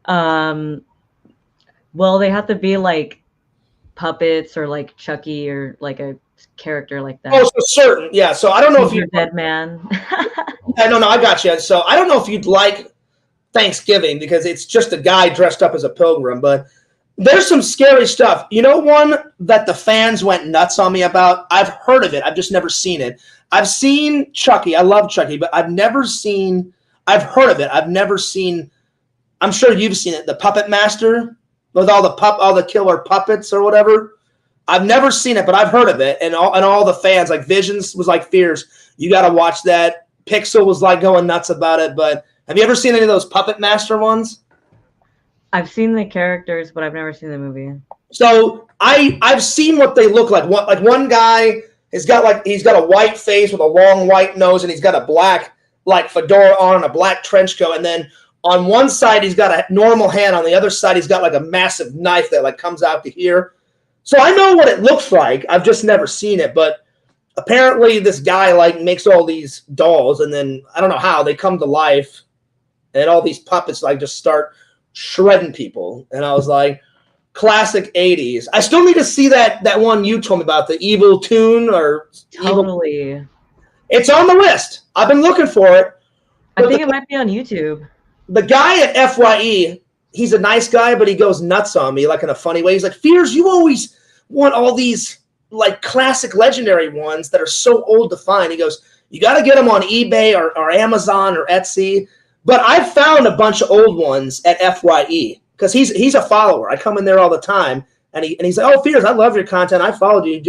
Well, they have to be like puppets or like Chucky or like a character like that. Oh, so certain, yeah. So I don't know if you're Dead Man. Yeah, no, I got you. So I don't know if you'd like Thanksgiving because it's just a guy dressed up as a pilgrim, but there's some scary stuff. You know, one that the fans went nuts on me about? I've heard of it. I've just never seen it. I've seen Chucky. I love Chucky, but I've heard of it. I've never seen, I'm sure you've seen it, The Puppet Master with all the killer puppets or whatever. I've never seen it, but I've heard of it. And all the fans, like Visions was like, Fears, you got to watch that. Pixel was like going nuts about it, but have you ever seen any of those Puppet Master ones? I've seen the characters, but I've never seen the movie. So I've seen what they look like. One guy he's got a white face with a long white nose, and he's got a black like fedora on and a black trench coat, and then on one side he's got a normal hand, on the other side he's got like a massive knife that like comes out to here. So I know what it looks like. I've just never seen it, but apparently this guy like makes all these dolls, and then I don't know how they come to life, and all these puppets like just start shredding people. And I was like, classic 80s. I still need to see that one you told me about, the Evil Tune or Totally. Evil. It's on the list. I've been looking for it. I think it might be on YouTube. The guy at FYE, he's a nice guy, but he goes nuts on me, like in a funny way. He's like, Fears, you always want all these like classic legendary ones that are so old to find. He goes, you got to get them on eBay or Amazon or Etsy. But I've found a bunch of old ones at FYE because he's a follower. I come in there all the time, and he's like, oh, Fears, I love your content. I followed you.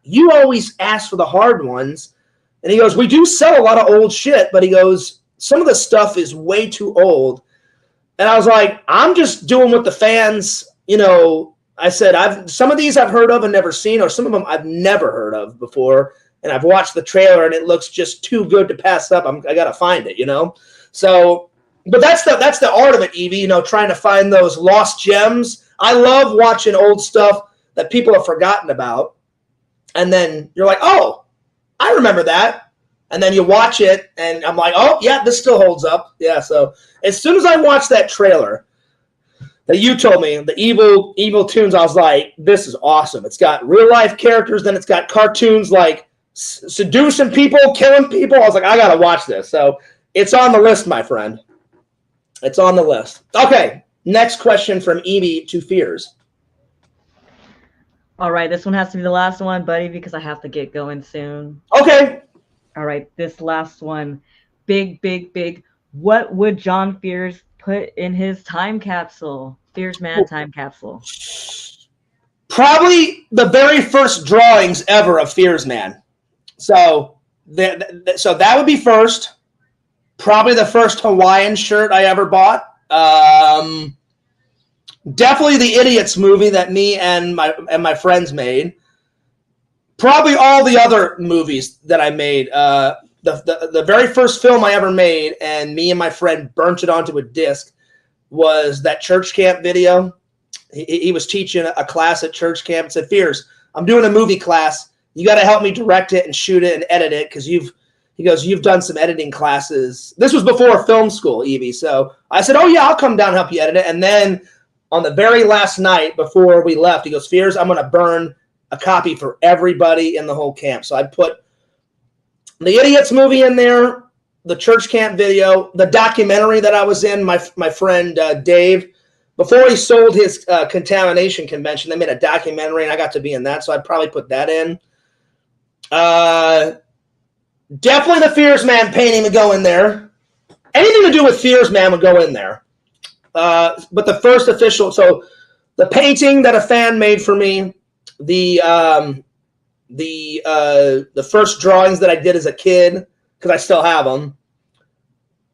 You always ask for the hard ones. And he goes, we do sell a lot of old shit, but he goes, some of the stuff is way too old. And I was like, I'm just doing what the fans, I said, some of these I've heard of and never seen, or some of them I've never heard of before. And I've watched the trailer and it looks just too good to pass up. I got to find it, So, but that's the art of it, Evie, trying to find those lost gems. I love watching old stuff that people have forgotten about. And then you're like, oh, I remember that. And then you watch it, and I'm like, oh, yeah, this still holds up. Yeah, so as soon as I watched that trailer that you told me, the Evil Tunes, I was like, this is awesome. It's got real-life characters, then it's got cartoons like seducing people, killing people. I was like, I got to watch this. So it's on the list, my friend. It's on the list. Okay, next question from Evie to Fears. All right, this one has to be the last one, buddy, because I have to get going soon. Okay. All right, this last one. Big. What would John Fears put in his time capsule? Fearsman time capsule. Probably the very first drawings ever of Fearsman. So that would be first. Probably the first Hawaiian shirt I ever bought. Definitely the Idiots movie that me and my friends made. Probably all the other movies that I made. The very first film I ever made, and me and my friend burnt it onto a disc, was that church camp video. He was teaching a class at church camp and said, Fears, I'm doing a movie class. You got to help me direct it and shoot it and edit it because you've done some editing classes. This was before film school, Evie. So I said, oh, yeah, I'll come down and help you edit it. And then on the very last night before we left, he goes, Fears, I'm going to burn a copy for everybody in the whole camp. So I put the Idiots movie in there, the church camp video, the documentary that I was in, my friend Dave, before he sold his contamination convention, they made a documentary and I got to be in that. So I'd probably put that in. Definitely the Fearsman painting would go in there. Anything to do with Fearsman would go in there. But the first official, so the painting that a fan made for me, the first drawings that I did as a kid, because I still have them.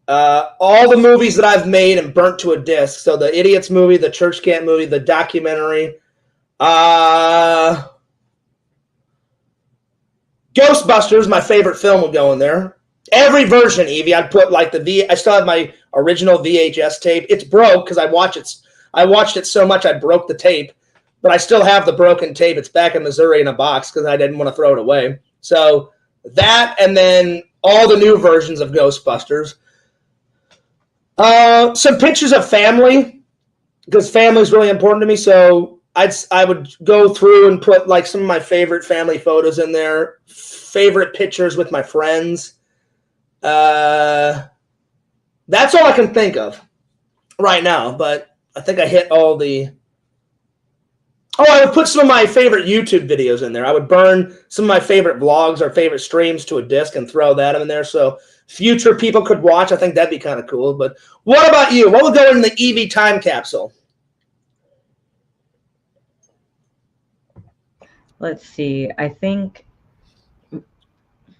All the movies that I've made and burnt to a disc. So the Idiots movie, the church camp movie, the documentary. Ghostbusters, my favorite film, would go in there. Every version, Evie, I'd put like I still have my original VHS tape. It's broke because I watched it so much I broke the tape, but I still have the broken tape. It's back in Missouri in a box because I didn't want to throw it away. So that, and then all the new versions of Ghostbusters. Some pictures of family, because family is really important to me. So I would go through and put like some of my favorite family photos in there, favorite pictures with my friends. That's all I can think of right now, but I think I hit all the... Oh, I would put some of my favorite YouTube videos in there. I would burn some of my favorite vlogs or favorite streams to a disc and throw that in there so future people could watch. I think that'd be kind of cool. But what about you? What would go in the EV time capsule? Let's see. I think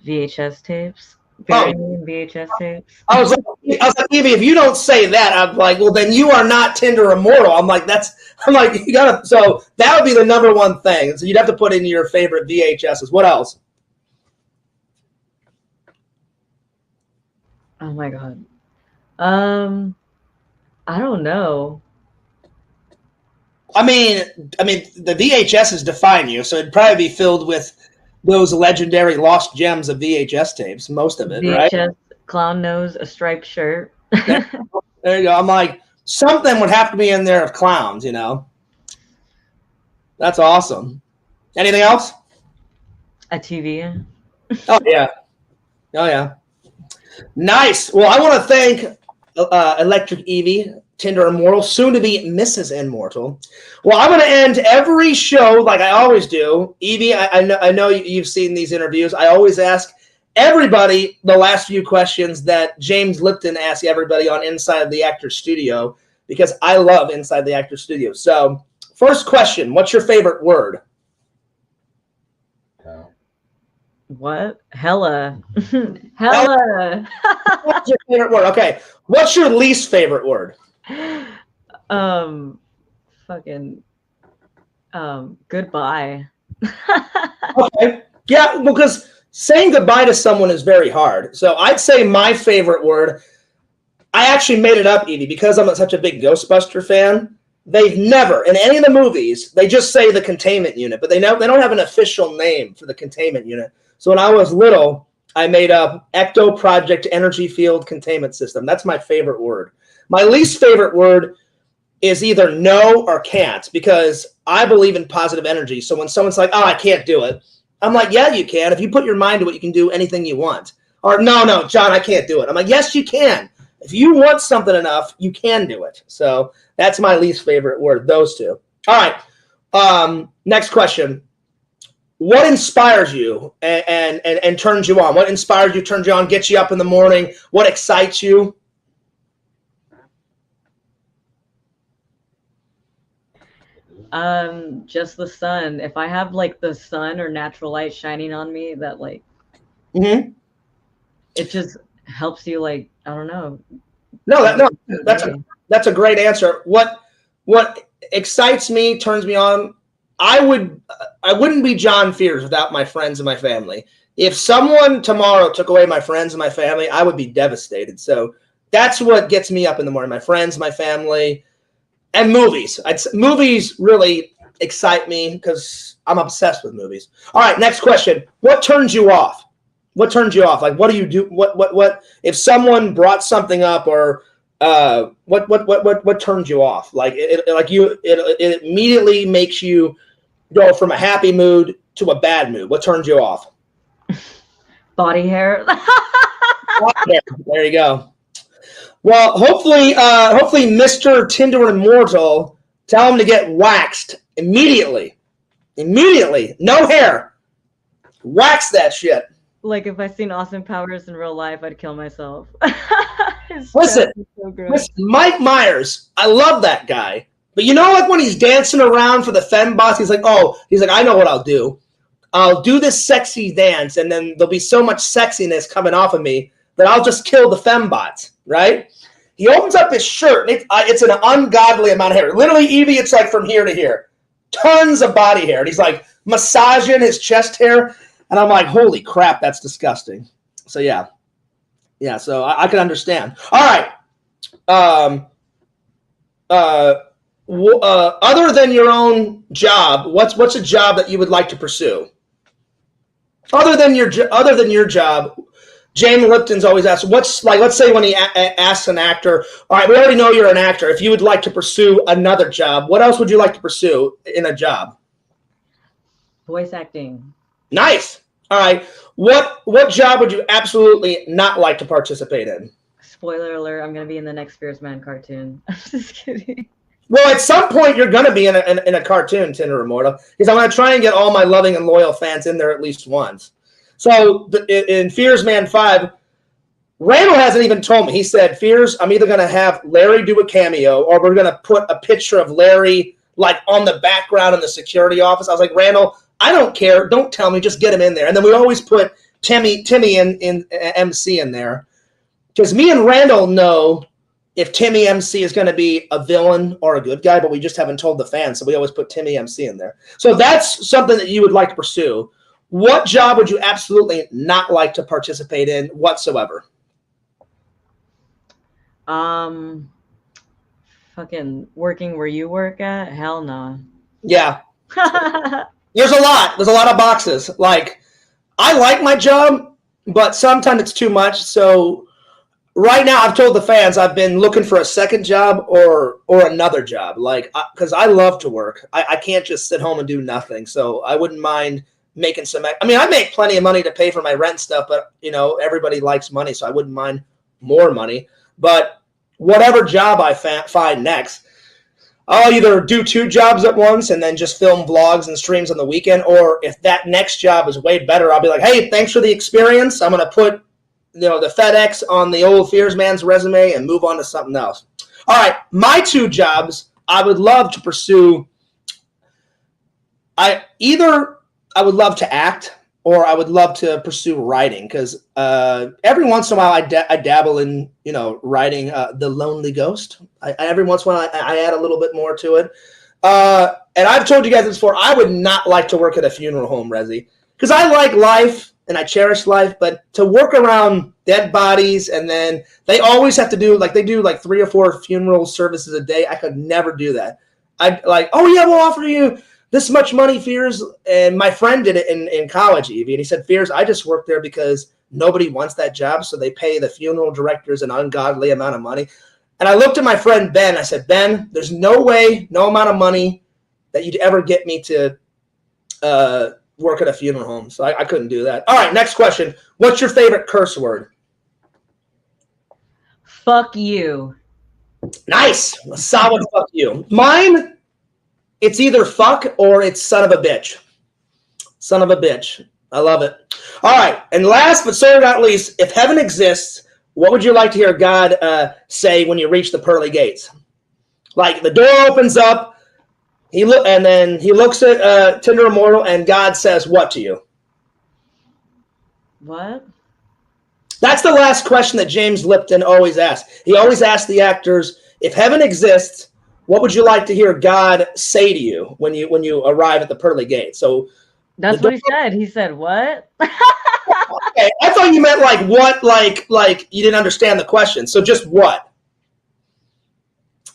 VHS tapes. VHS tapes. I was like, Evie, if you don't say that, I'm like, well, then you are not Tenderimmortal. I'm like, you gotta. So that would be the number one thing. So you'd have to put in your favorite VHSs. What else? Oh my god. I don't know. I mean, the VHSs define you, so it'd probably be filled with those legendary lost gems of VHS tapes, most of it, VHS, right? clown nose, a striped shirt. There you go. I'm like, something would have to be in there of clowns, you know? That's awesome. Anything else? A TV. Oh yeah. Oh yeah. Nice. Well, I want to thank Electric Evie, Tenderimmortal, soon to be Mrs. Immortal. Well, I'm going to end every show like I always do. Evie, I know you've seen these interviews. I always ask everybody the last few questions that James Lipton asks everybody on Inside the Actor Studio, because I love Inside the Actor Studio. So, first question, what's your favorite word? What? Hella. Hella. What's your favorite word? Okay. What's your least favorite word? Fucking goodbye. Okay. Yeah, because saying goodbye to someone is very hard. So I'd say my favorite word, I actually made it up, Evie, because I'm such a big Ghostbuster fan. They've never, in any of the movies, they just say the containment unit, but they don't have an official name for the containment unit. So when I was little, I made up Ecto Project Energy Field Containment System. That's my favorite word. My least favorite word is either no or can't, because I believe in positive energy. So when someone's like, oh, I can't do it, I'm like, yeah, you can. If you put your mind to it, you can do anything you want. Or no, John, I can't do it. I'm like, yes, you can. If you want something enough, you can do it. So that's my least favorite word, those two. All right. Next question. What inspires you and turns you on? What inspires you, turns you on, gets you up in the morning? What excites you? Just the sun. If I have like the sun or natural light shining on me, that like it just helps you, like, I don't know. No, that's a great answer. What excites me, turns me on, I wouldn't be John Fears without my friends and my family. If someone tomorrow took away my friends and my family, I would be devastated. So that's what gets me up in the morning. My friends, my family, and movies. Movies really excite me because I'm obsessed with movies. All right, next question. What turns you off? What turns you off? Like, what do you do? What if someone brought something up, or what turns you off? Like it immediately makes you go from a happy mood to a bad mood. What turns you off? Body hair. There you go. Well, hopefully, Mr. Tenderimmortal, tell him to get waxed immediately. Immediately. No hair. Wax that shit. Like, if I seen Austin Powers in real life, I'd kill myself. Listen, Mike Myers, I love that guy. But you know, like when he's dancing around for the fembots, he's like, I know what I'll do. I'll do this sexy dance, and then there'll be so much sexiness coming off of me that I'll just kill the fembots, right? He opens up his shirt, and it's an ungodly amount of hair. Literally, Evie, it's like from here to here. Tons of body hair. And he's like massaging his chest hair, and I'm like, holy crap, that's disgusting. So, yeah. Yeah, so I can understand. All right. Other than your own job, what's a job that you would like to pursue? Other than your job, Jane Lipton's always asked, what's, like, let's say when he asks an actor, all right, we already know you're an actor. If you would like to pursue another job, what else would you like to pursue in a job? Voice acting. Nice. All right. What job would you absolutely not like to participate in? Spoiler alert, I'm going to be in the next Fearsman cartoon. I'm just kidding. Well, at some point, you're going to be in a cartoon, Tenderimmortal, because I'm going to try and get all my loving and loyal fans in there at least once. So in Fearsman 5, Randall hasn't even told me. He said, Fears, I'm either going to have Larry do a cameo, or we're going to put a picture of Larry like on the background in the security office. I was like, Randall, I don't care. Don't tell me. Just get him in there. And then we always put Timmy in MC in there, because me and Randall know if Timmy MC is going to be a villain or a good guy, but we just haven't told the fans, so we always put Timmy MC in there. So that's something that you would like to pursue. What job would you absolutely not like to participate in whatsoever? Fucking working where you work at? Hell no. Yeah. There's a lot. There's a lot of boxes. Like, I like my job, but sometimes it's too much. So right now I've told the fans I've been looking for a second job or another job, like, because I love to work. I can't just sit home and do nothing. So I wouldn't mind making some. I mean, I make plenty of money to pay for my rent and stuff, but everybody likes money, so I wouldn't mind more money. But whatever job I find next, I'll either do 2 jobs at once and then just film vlogs and streams on the weekend, or if that next job is way better, I'll be like, hey, thanks for the experience. I'm going to put the FedEx on the old Fearsman's resume and move on to something else. All right, my 2 jobs I would love to pursue. I would love to act, or I would love to pursue writing, because every once in a while I dabble in writing The Lonely Ghost. Every once in a while I add a little bit more to it. And I've told you guys this before. I would not like to work at a funeral home, Resi, because I like life and I cherish life, but to work around dead bodies, and then they always have to do they do 3 or 4 funeral services a day. I could never do that. I'd like, oh yeah, we'll offer you this much money, Fears. And my friend did it in college, Evie, and he said, Fears, I just work there because nobody wants that job, so they pay the funeral directors an ungodly amount of money. And I looked at my friend Ben. I said, Ben, there's no way, no amount of money that you'd ever get me to work at a funeral home. So I couldn't do that. All right, next question. What's your favorite curse word? Fuck you. Nice. A solid fuck you. Mine, it's either fuck or it's son of a bitch. Son of a bitch. I love it. All right, and last but certainly not least, if heaven exists, what would you like to hear God say when you reach the pearly gates? Like the door opens up, and then he looks at Tenderimmortal, and God says what to you? What? That's the last question that James Lipton always asks. He always asks the actors, if heaven exists, what would you like to hear God say to you when you arrive at the pearly gates? So that's what he said. He said what? Okay, I thought you meant like what, like you didn't understand the question. So just what?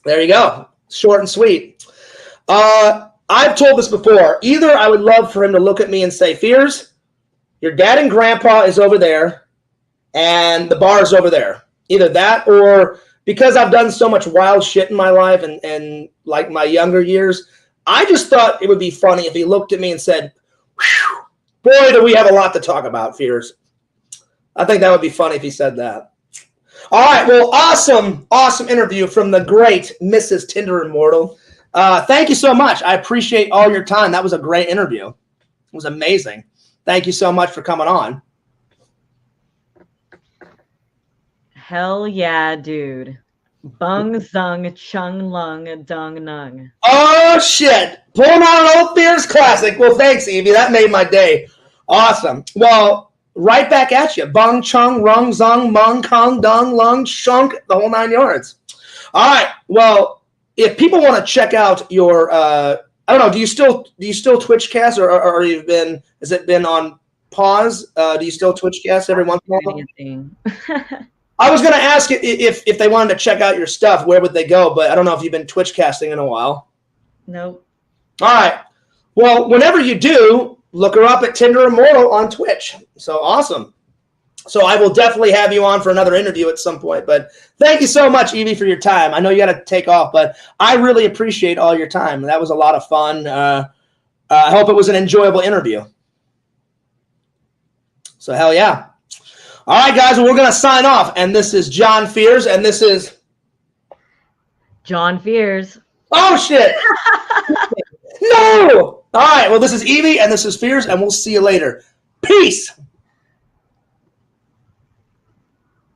There you go. Short and sweet. I've told this before. Either I would love for him to look at me and say, Fears, your dad and grandpa is over there, and the bar is over there. Either that, or because I've done so much wild shit in my life and like my younger years, I just thought it would be funny if he looked at me and said, boy, do we have a lot to talk about, Fears. I think that would be funny if he said that. All right, well, awesome interview from the great Mrs. Tenderimmortal. Thank you so much. I appreciate all your time. That was a great interview. It was amazing. Thank you so much for coming on. Hell yeah, dude. Bung zung chung lung dung nung. Oh shit! Pulling on an old Fears classic. Well, thanks, Evie. That made my day. Awesome. Well, right back at you. Bung chung rung zung mung kong dung lung shunk, the whole 9 yards. All right. Well, if people want to check out your, I don't know, do you still Twitch cast, or has it been on pause? Do you still Twitch cast every once in a while? I was going to ask if they wanted to check out your stuff, where would they go? But I don't know if you've been Twitch casting in a while. Nope. All right. Well, whenever you do, look her up at Tenderimmortal on Twitch. So awesome. So I will definitely have you on for another interview at some point. But thank you so much, Evie, for your time. I know you got to take off, but I really appreciate all your time. That was a lot of fun. I hope it was an enjoyable interview. So hell yeah. All right, guys, well, we're going to sign off. And this is John Fears, and this is John Fears. Oh, shit. No. All right, well, this is Evie, and this is Fears, and we'll see you later. Peace.